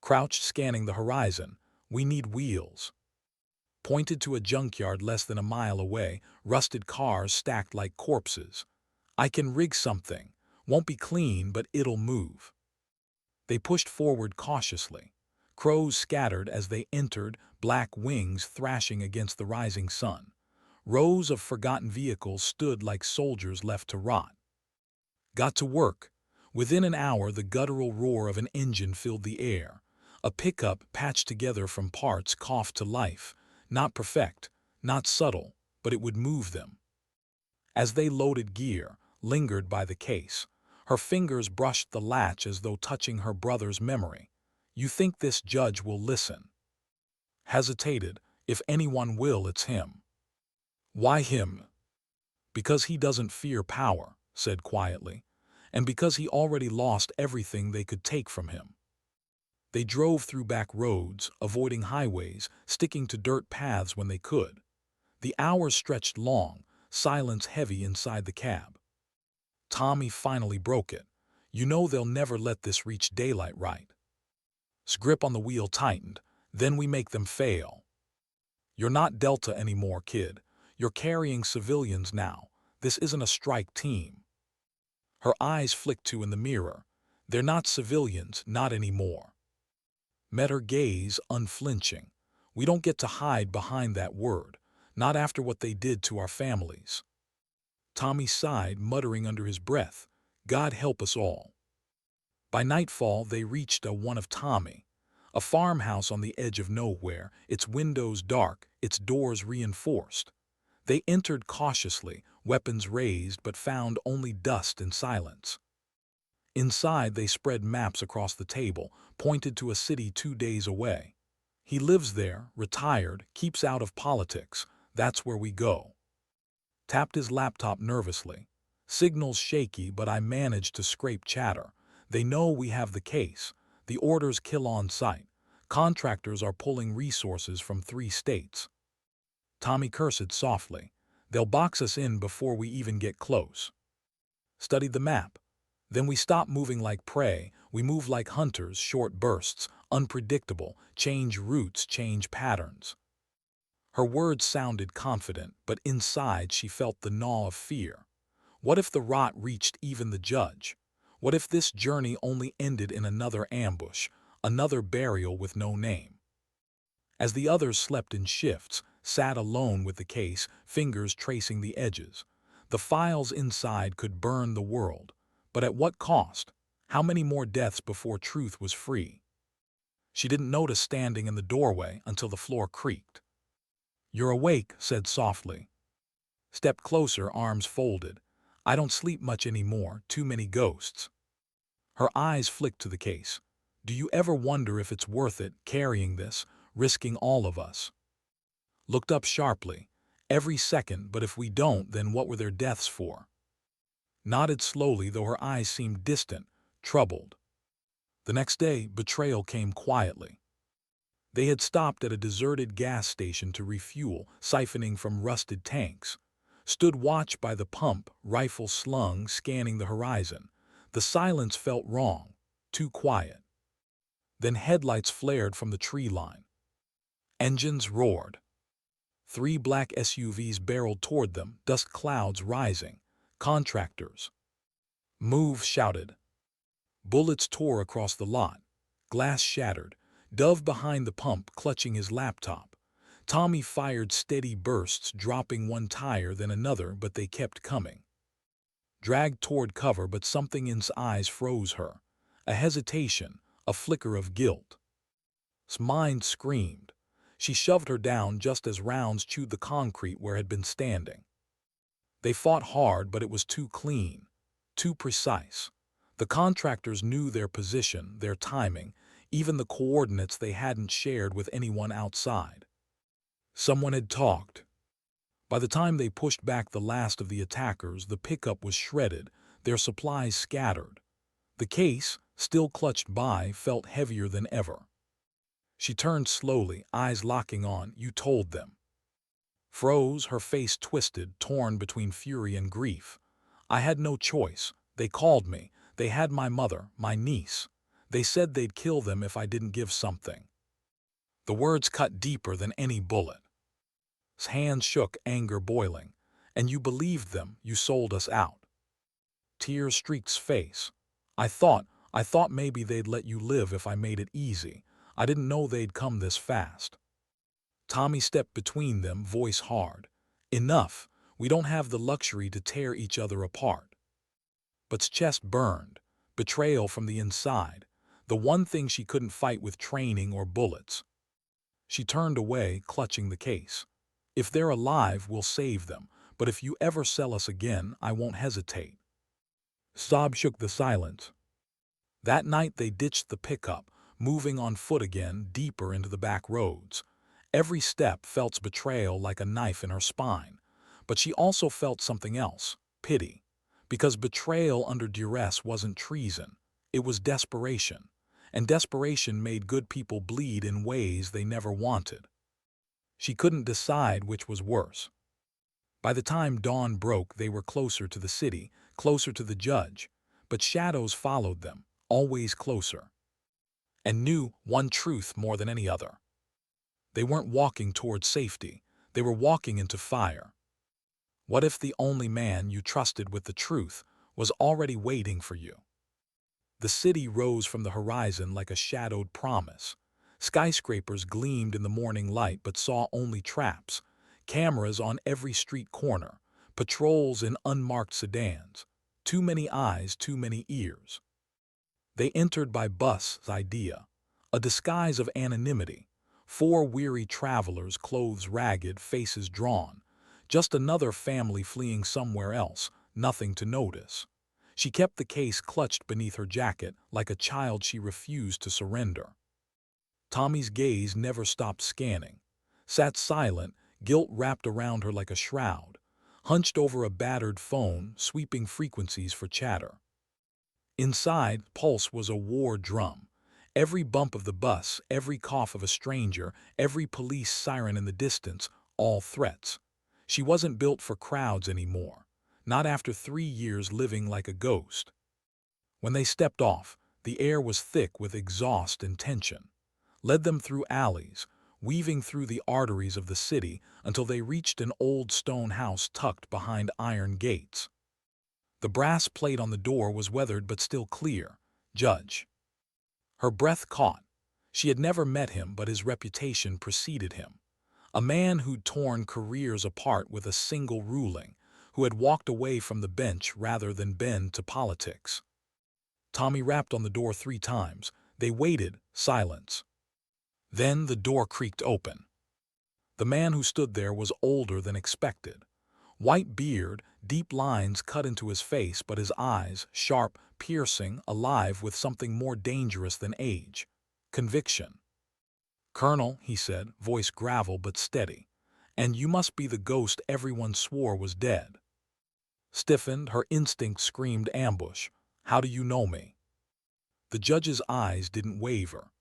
Crouched scanning the horizon, "We need wheels." Pointed to a junkyard less than a mile away, rusted cars stacked like corpses. "I can rig something. Won't be clean, but it'll move." They pushed forward cautiously. Crows scattered as they entered, black wings thrashing against the rising sun. Rows of forgotten vehicles stood like soldiers left to rot. Got to work. Within an hour, the guttural roar of an engine filled the air. A pickup, patched together from parts, coughed to life. Not perfect, not subtle, but it would move them. As they loaded gear, lingered by the case, her fingers brushed the latch as though touching her brother's memory. "You think this judge will listen?" Hesitated. "If anyone will, it's him." "Why him?" "Because he doesn't fear power," said quietly, "and because he already lost everything they could take from him." They drove through back roads, avoiding highways, sticking to dirt paths when they could. The hours stretched long, silence heavy inside the cab. Tommy finally broke it. "You know they'll never let this reach daylight, right?" His grip on the wheel tightened. "Then we make them fail." "You're not Delta anymore, kid. You're carrying civilians now. This isn't a strike team." Her eyes flicked to in the mirror. "They're not civilians, not anymore." Met her gaze, unflinching. "We don't get to hide behind that word, not after what they did to our families." Tommy sighed, muttering under his breath, "God help us all." By nightfall, they reached one of Tommy, a farmhouse on the edge of nowhere, its windows dark, its doors reinforced. They entered cautiously, weapons raised, but found only dust and silence. Inside, they spread maps across the table, pointed to a city 2 days away. "He lives there, retired, keeps out of politics. That's where we go." Tapped his laptop nervously. "Signal's shaky, but I managed to scrape chatter. They know we have the case. The orders kill on site. Contractors are pulling resources from 3 states." Tommy cursed softly. "They'll box us in before we even get close." Studied the map. "Then we stop moving like prey. We move like hunters, short bursts, unpredictable, change routes, change patterns." Her words sounded confident, but inside she felt the gnaw of fear. What if the rot reached even the judge? What if this journey only ended in another ambush, another burial with no name? As the others slept in shifts, sat alone with the case, fingers tracing the edges. The files inside could burn the world. But at what cost? How many more deaths before truth was free? She didn't notice standing in the doorway until the floor creaked. "You're awake," said softly. Stepped closer, arms folded. "I don't sleep much anymore, too many ghosts." Her eyes flicked to the case. "Do you ever wonder if it's worth it, carrying this, risking all of us?" Looked up sharply. "Every second, but if we don't, then what were their deaths for?" Nodded slowly, though her eyes seemed distant, troubled. The next day, betrayal came quietly. They had stopped at a deserted gas station to refuel, siphoning from rusted tanks. Stood watch by the pump, rifle slung, scanning the horizon. The silence felt wrong, too quiet. Then headlights flared from the tree line. Engines roared. 3 black SUVs barreled toward them, dust clouds rising. Contractors. "Move," shouted. Bullets tore across the lot. Glass shattered. Dove behind the pump, clutching his laptop. Tommy fired steady bursts, dropping one tire then another, but they kept coming. Dragged toward cover, but something in his eyes froze her. A hesitation, a flicker of guilt. His mind screamed. She shoved her down just as rounds chewed the concrete where had been standing. They fought hard, but it was too clean, too precise. The contractors knew their position, their timing, even the coordinates they hadn't shared with anyone outside. Someone had talked. By the time they pushed back the last of the attackers, the pickup was shredded, their supplies scattered. The case, still clutched by, felt heavier than ever. She turned slowly, eyes locking on, "You told them." Froze, her face twisted, torn between fury and grief. "I had no choice. They called me. They had my mother, my niece. They said they'd kill them if I didn't give something." The words cut deeper than any bullet. His hands shook, anger boiling. "And you believed them, you sold us out." Tears streaked his face. I thought maybe they'd let you live if I made it easy. I didn't know they'd come this fast." Tommy stepped between them, voice hard. "Enough. We don't have the luxury to tear each other apart." But's chest burned. Betrayal from the inside. The one thing she couldn't fight with training or bullets. She turned away, clutching the case. "If they're alive, we'll save them. But if you ever sell us again, I won't hesitate." Sob shook the silence. That night they ditched the pickup, moving on foot again, deeper into the back roads. Every step felt betrayal like a knife in her spine. But she also felt something else, pity. Because betrayal under duress wasn't treason. It was desperation. And desperation made good people bleed in ways they never wanted. She couldn't decide which was worse. By the time dawn broke, they were closer to the city, closer to the judge. But shadows followed them, always closer. And knew one truth more than any other. They weren't walking toward safety. They were walking into fire. What if the only man you trusted with the truth was already waiting for you? The city rose from the horizon like a shadowed promise. Skyscrapers gleamed in the morning light but saw only traps. Cameras on every street corner. Patrols in unmarked sedans. Too many eyes, too many ears. They entered by bus's idea. A disguise of anonymity. 4 weary travelers, clothes ragged, faces drawn. Just another family fleeing somewhere else, nothing to notice. She kept the case clutched beneath her jacket like a child she refused to surrender. Tommy's gaze never stopped scanning. Sat silent, guilt wrapped around her like a shroud. Hunched over a battered phone, sweeping frequencies for chatter. Inside, pulse was a war drum. Every bump of the bus, every cough of a stranger, every police siren in the distance, all threats. She wasn't built for crowds anymore. Not after 3 years living like a ghost. When they stepped off, the air was thick with exhaust and tension. Led them through alleys, weaving through the arteries of the city until they reached an old stone house tucked behind iron gates. The brass plate on the door was weathered but still clear. Judge. Her breath caught. She had never met him, but his reputation preceded him. A man who'd torn careers apart with a single ruling, who had walked away from the bench rather than bend to politics. Tommy rapped on the door 3 times. They waited, silence. Then the door creaked open. The man who stood there was older than expected. White beard, deep lines cut into his face, but his eyes, sharp, piercing, alive with something more dangerous than age. Conviction. "Colonel," he said, voice gravel but steady, "and you must be the ghost everyone swore was dead." Stiffened, her instinct screamed ambush. "How do you know me?" The judge's eyes didn't waver.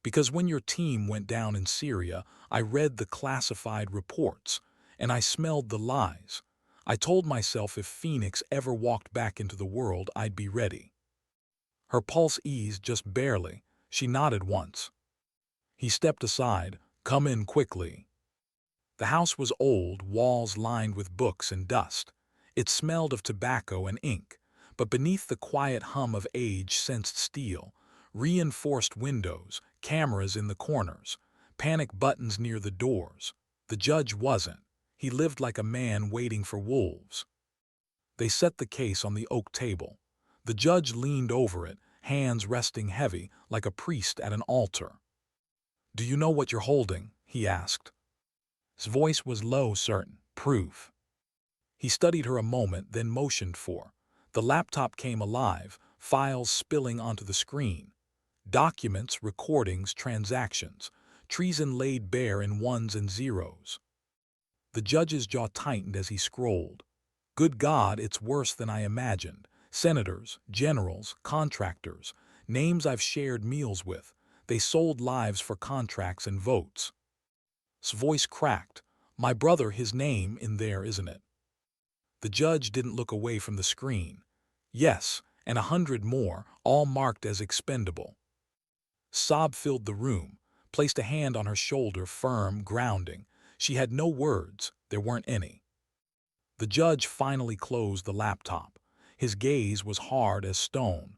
"Because when your team went down in Syria, I read the classified reports, and I smelled the lies. I told myself if Phoenix ever walked back into the world, I'd be ready." Her pulse eased just barely. She nodded once. He stepped aside. "Come in quickly." The house was old, walls lined with books and dust. It smelled of tobacco and ink, but beneath the quiet hum of age sensed steel, reinforced windows, cameras in the corners, panic buttons near the doors. The judge wasn't. He lived like a man waiting for wolves. They set the case on the oak table. The judge leaned over it, hands resting heavy, like a priest at an altar. "Do you know what you're holding?" he asked. His voice was low, certain. "Proof." He studied her a moment, then motioned for. The laptop came alive, files spilling onto the screen. Documents, recordings, transactions. Treason laid bare in ones and zeros. The judge's jaw tightened as he scrolled. "Good God, it's worse than I imagined. Senators, generals, contractors, names I've shared meals with. They sold lives for contracts and votes. His voice cracked. My brother, his name in there, isn't it? The judge didn't look away from the screen. Yes, and 100 more, all marked as expendable. Sob filled the room, placed a hand on her shoulder, firm, grounding. She had no words, there weren't any. The judge finally closed the laptop. His gaze was hard as stone.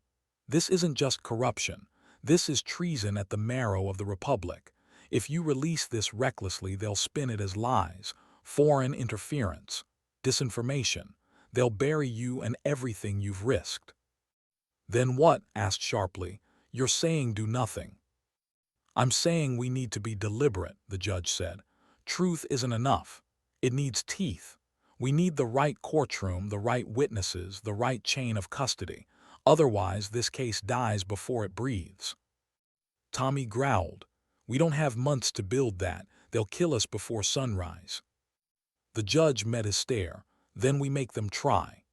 This isn't just corruption. This is treason at the marrow of the Republic. If you release this recklessly, they'll spin it as lies, foreign interference, disinformation. They'll bury you and everything you've risked. Then what? Asked sharply. You're saying do nothing. I'm saying we need to be deliberate, the judge said. Truth isn't enough. It needs teeth. We need the right courtroom, the right witnesses, the right chain of custody. Otherwise, this case dies before it breathes. Tommy growled. We don't have months to build that. They'll kill us before sunrise. The judge met his stare. Then we make them try.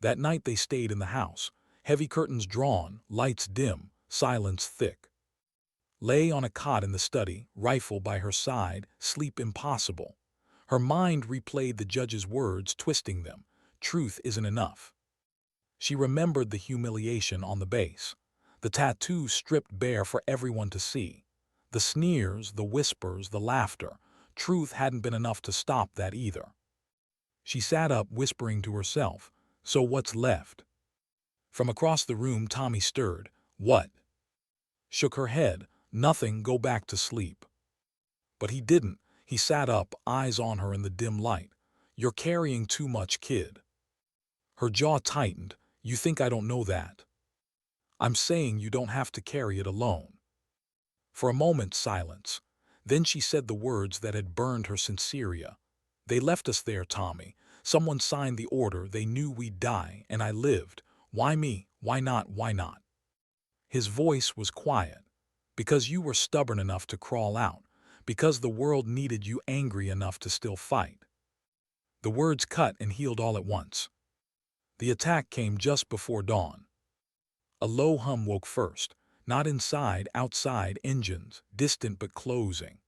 That night they stayed in the house. Heavy curtains drawn, lights dim, silence thick. Lay on a cot in the study, rifle by her side, sleep impossible. Her mind replayed the judge's words, twisting them. Truth isn't enough. She remembered the humiliation on the base, the tattoo stripped bare for everyone to see, the sneers, the whispers, the laughter. Truth hadn't been enough to stop that either. She sat up, whispering to herself, so what's left? From across the room, Tommy stirred. What? Shook her head. Nothing, go back to sleep. But he didn't. He sat up, eyes on her in the dim light. You're carrying too much, kid. Her jaw tightened. You think I don't know that? I'm saying you don't have to carry it alone. For a moment, silence. Then she said the words that had burned her sinceria. They left us there, Tommy. Someone signed the order. They knew we'd die, and I lived. Why me? Why not? Why not? His voice was quiet. Because you were stubborn enough to crawl out. Because the world needed you angry enough to still fight. The words cut and healed all at once. The attack came just before dawn. A low hum woke first. Not inside, outside, engines, distant but closing.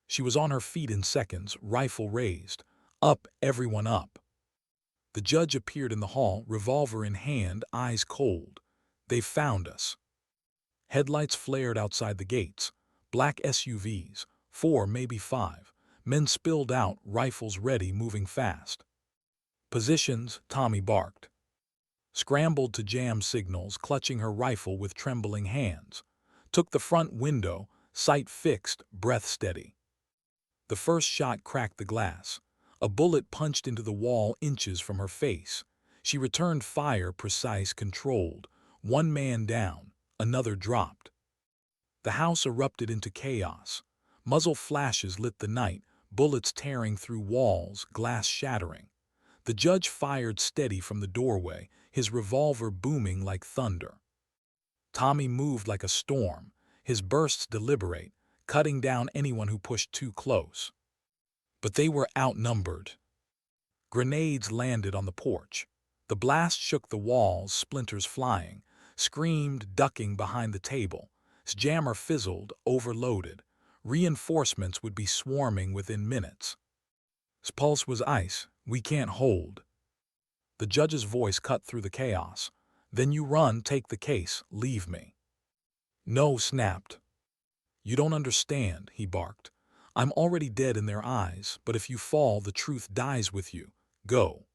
She was on her feet in seconds, rifle raised. Up, everyone up. The judge appeared in the hall, revolver in hand, eyes cold. They've found us. Headlights flared outside the gates. Black SUVs, 4, maybe 5. Men spilled out, rifles ready, moving fast. Positions, Tommy barked. Scrambled to jam signals, clutching her rifle with trembling hands. Took the front window, sight fixed, breath steady. The first shot cracked the glass. A bullet punched into the wall inches from her face. She returned fire, precise, controlled. One man down, another dropped. The house erupted into chaos. Muzzle flashes lit the night, bullets tearing through walls, glass shattering. The judge fired steady from the doorway, his revolver booming like thunder. Tommy moved like a storm, his bursts deliberate, cutting down anyone who pushed too close. But they were outnumbered. Grenades landed on the porch. The blast shook the walls, splinters flying, screamed, ducking behind the table. His jammer fizzled, overloaded. Reinforcements would be swarming within minutes. His pulse was ice. We can't hold. The judge's voice cut through the chaos. Then you run, take the case, leave me. No, snapped. You don't understand, he barked. I'm already dead in their eyes, but if you fall, the truth dies with you. Go.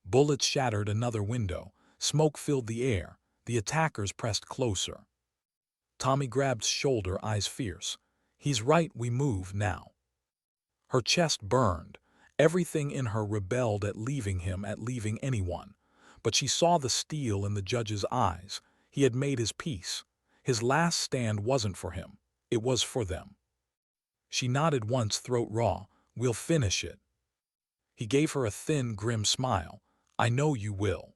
Bullets shattered another window. Smoke filled the air. The attackers pressed closer. Tommy grabbed shoulder, eyes fierce. He's right, we move now. Her chest burned. Everything in her rebelled at leaving him, at leaving anyone. But she saw the steel in the judge's eyes. He had made his peace. His last stand wasn't for him. It was for them. She nodded once, throat raw. We'll finish it. He gave her a thin, grim smile. I know you will.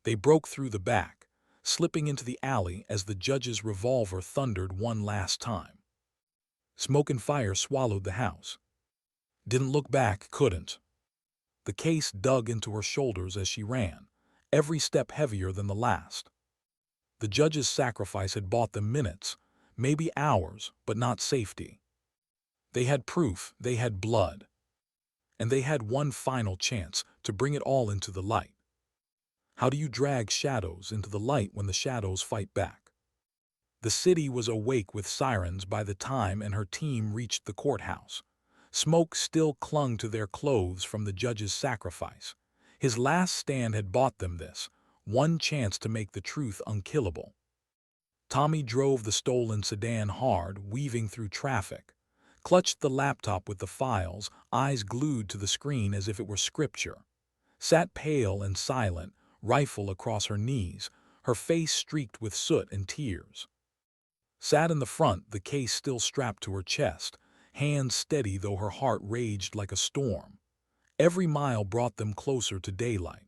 They broke through the back, slipping into the alley as the judge's revolver thundered one last time. Smoke and fire swallowed the house. Didn't look back, couldn't. The case dug into her shoulders as she ran. every step heavier than the last. The judge's sacrifice had bought them minutes, maybe hours, but not safety. They had proof, they had blood, and they had one final chance to bring it all into the light. How do you drag shadows into the light when the shadows fight back? The city was awake with sirens by the time and her team reached the courthouse. Smoke still clung to their clothes from the judge's sacrifice. His last stand had bought them this, one chance to make the truth unkillable. Tommy drove the stolen sedan hard, weaving through traffic, clutched the laptop with the files, eyes glued to the screen as if it were scripture, sat pale and silent, rifle across her knees, her face streaked with soot and tears. Sat in the front, the case still strapped to her chest, hands steady though her heart raged like a storm. Every mile brought them closer to daylight,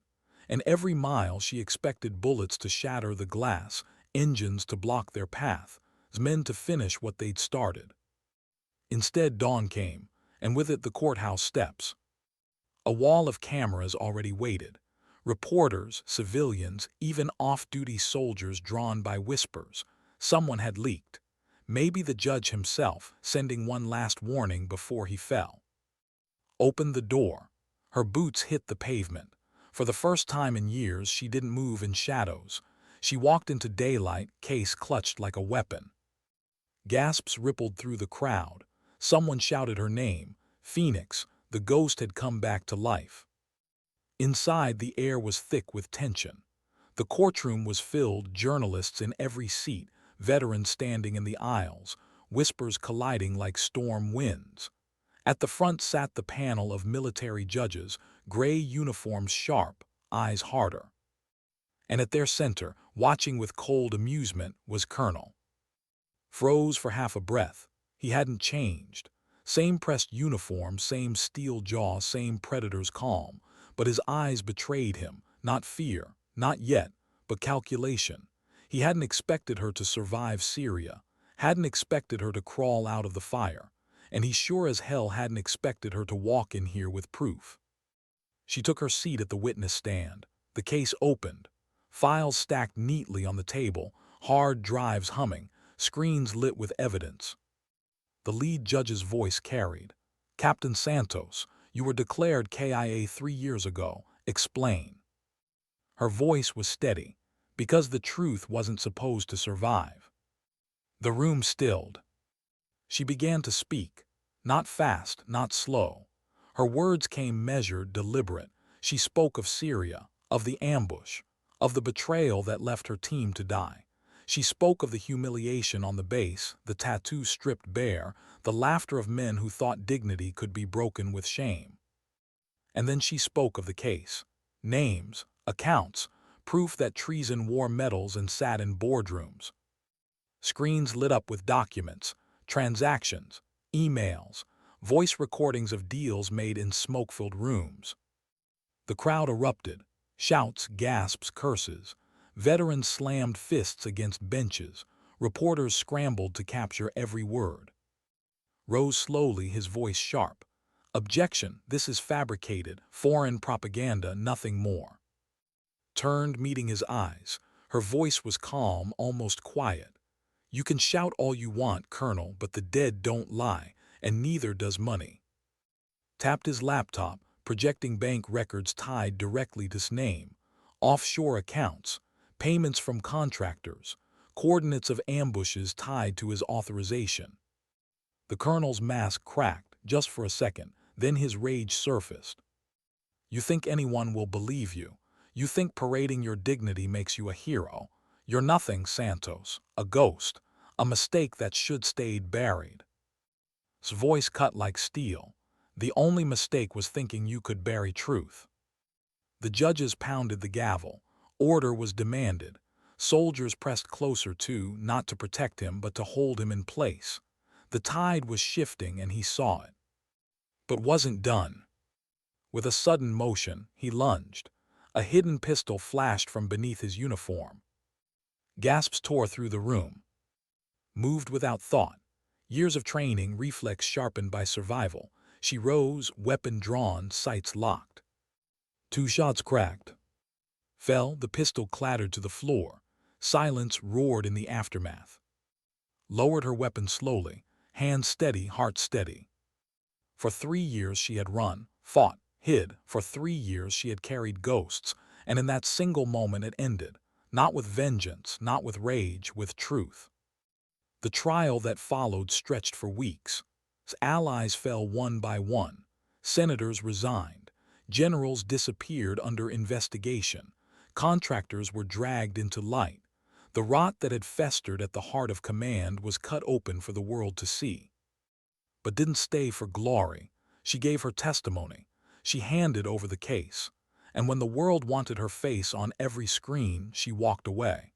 and every mile she expected bullets to shatter the glass, engines to block their path, men to finish what they'd started. Instead, dawn came, and with it the courthouse steps. A wall of cameras already waited. Reporters, civilians, even off-duty soldiers drawn by whispers. Someone had leaked. Maybe the judge himself, sending one last warning before he fell. Opened the door. Her boots hit the pavement. For the first time in years, she didn't move in shadows. She walked into daylight, case clutched like a weapon. Gasps rippled through the crowd. Someone shouted her name. Phoenix, the ghost had come back to life. Inside, the air was thick with tension. The courtroom was filled, journalists in every seat, veterans standing in the aisles, whispers colliding like storm winds. At the front sat the panel of military judges, gray uniforms sharp, eyes harder. And at their center, watching with cold amusement, was Colonel. Froze for half a breath. He hadn't changed. Same pressed uniform, same steel jaw, same predator's calm. But his eyes betrayed him, not fear, not yet, but calculation. He hadn't expected her to survive Syria, hadn't expected her to crawl out of the fire, and he sure as hell hadn't expected her to walk in here with proof. She took her seat at the witness stand. The case opened. Files stacked neatly on the table, hard drives humming, screens lit with evidence. The lead judge's voice carried. "Captain Santos, you were declared KIA 3 years ago. Explain." Her voice was steady, because the truth wasn't supposed to survive. The room stilled. She began to speak, not fast, not slow. Her words came measured, deliberate. She spoke of Syria, of the ambush, of the betrayal that left her team to die. She spoke of the humiliation on the base, the tattoo stripped bare, the laughter of men who thought dignity could be broken with shame. And then she spoke of the case. Names, accounts, proof that treason wore medals and sat in boardrooms. Screens lit up with documents, transactions, emails, voice recordings of deals made in smoke-filled rooms. The crowd erupted. Shouts, gasps, curses. Veterans slammed fists against benches. Reporters scrambled to capture every word. Rose slowly, his voice sharp. "Objection, this is fabricated, foreign propaganda, nothing more." Turned, meeting his eyes. Her voice was calm, almost quiet. "You can shout all you want, Colonel, but the dead don't lie, and neither does money." Tapped his laptop, projecting bank records tied directly to his name. Offshore accounts, payments from contractors, coordinates of ambushes tied to his authorization. The colonel's mask cracked, just for a second, then his rage surfaced. "You think anyone will believe you? You think parading your dignity makes you a hero? You're nothing, Santos, a ghost, a mistake that should stayed buried." His voice cut like steel. "The only mistake was thinking you could bury truth." The judges pounded the gavel. Order was demanded. Soldiers pressed closer too, not to protect him, but to hold him in place. The tide was shifting, and he saw it. But wasn't done. With a sudden motion, he lunged. A hidden pistol flashed from beneath his uniform. Gasps tore through the room. Moved without thought. Years of training, reflex sharpened by survival. She rose, weapon drawn, sights locked. 2 shots cracked. Fell, the pistol clattered to the floor. Silence roared in the aftermath. Lowered her weapon slowly, hands steady, heart steady. For 3 years she had run, fought, hid. For 3 years she had carried ghosts, and in that single moment it ended. Not with vengeance, not with rage, with truth. The trial that followed stretched for weeks. Allies fell one by one. Senators resigned. Generals disappeared under investigation. Contractors were dragged into light. The rot that had festered at the heart of command was cut open for the world to see. But didn't stay for glory. She gave her testimony. She handed over the case. And when the world wanted her face on every screen, she walked away.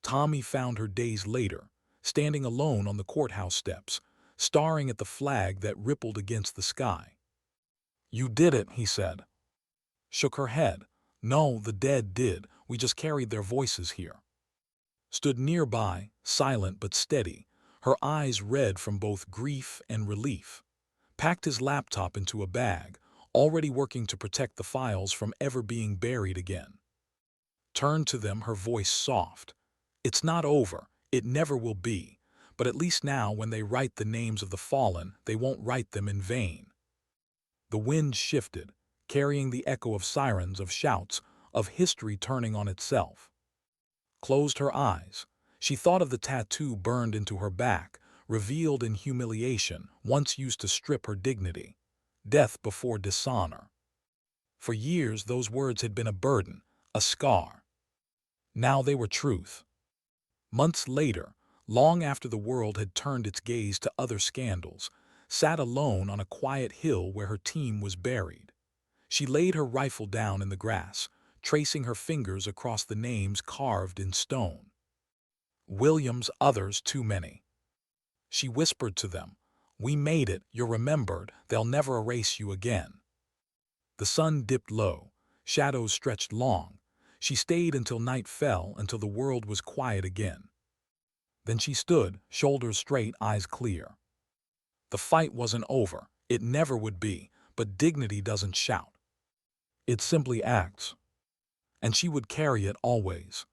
Tommy found her days later, standing alone on the courthouse steps, staring at the flag that rippled against the sky. "You did it," he said. Shook her head. "No, the dead did. We just carried their voices here." Stood nearby, silent but steady, her eyes red from both grief and relief. Packed his laptop into a bag, already working to protect the files from ever being buried again. Turned to them, her voice soft. "It's not over. It never will be. But at least now, when they write the names of the fallen, they won't write them in vain." The wind shifted, carrying the echo of sirens, of shouts, of history turning on itself. Closed her eyes. She thought of the tattoo burned into her back, revealed in humiliation, once used to strip her dignity. Death before dishonor. For years those words had been a burden, a scar. Now they were truth. Months later, long after the world had turned its gaze to other scandals, sat alone on a quiet hill where her team was buried. She laid her rifle down in the grass, tracing her fingers across the names carved in stone. Williams, others, too many. She whispered to them, "We made it, you're remembered, they'll never erase you again." The sun dipped low, shadows stretched long. She stayed until night fell, until the world was quiet again. Then she stood, shoulders straight, eyes clear. The fight wasn't over, it never would be, but dignity doesn't shout. It simply acts. And she would carry it always.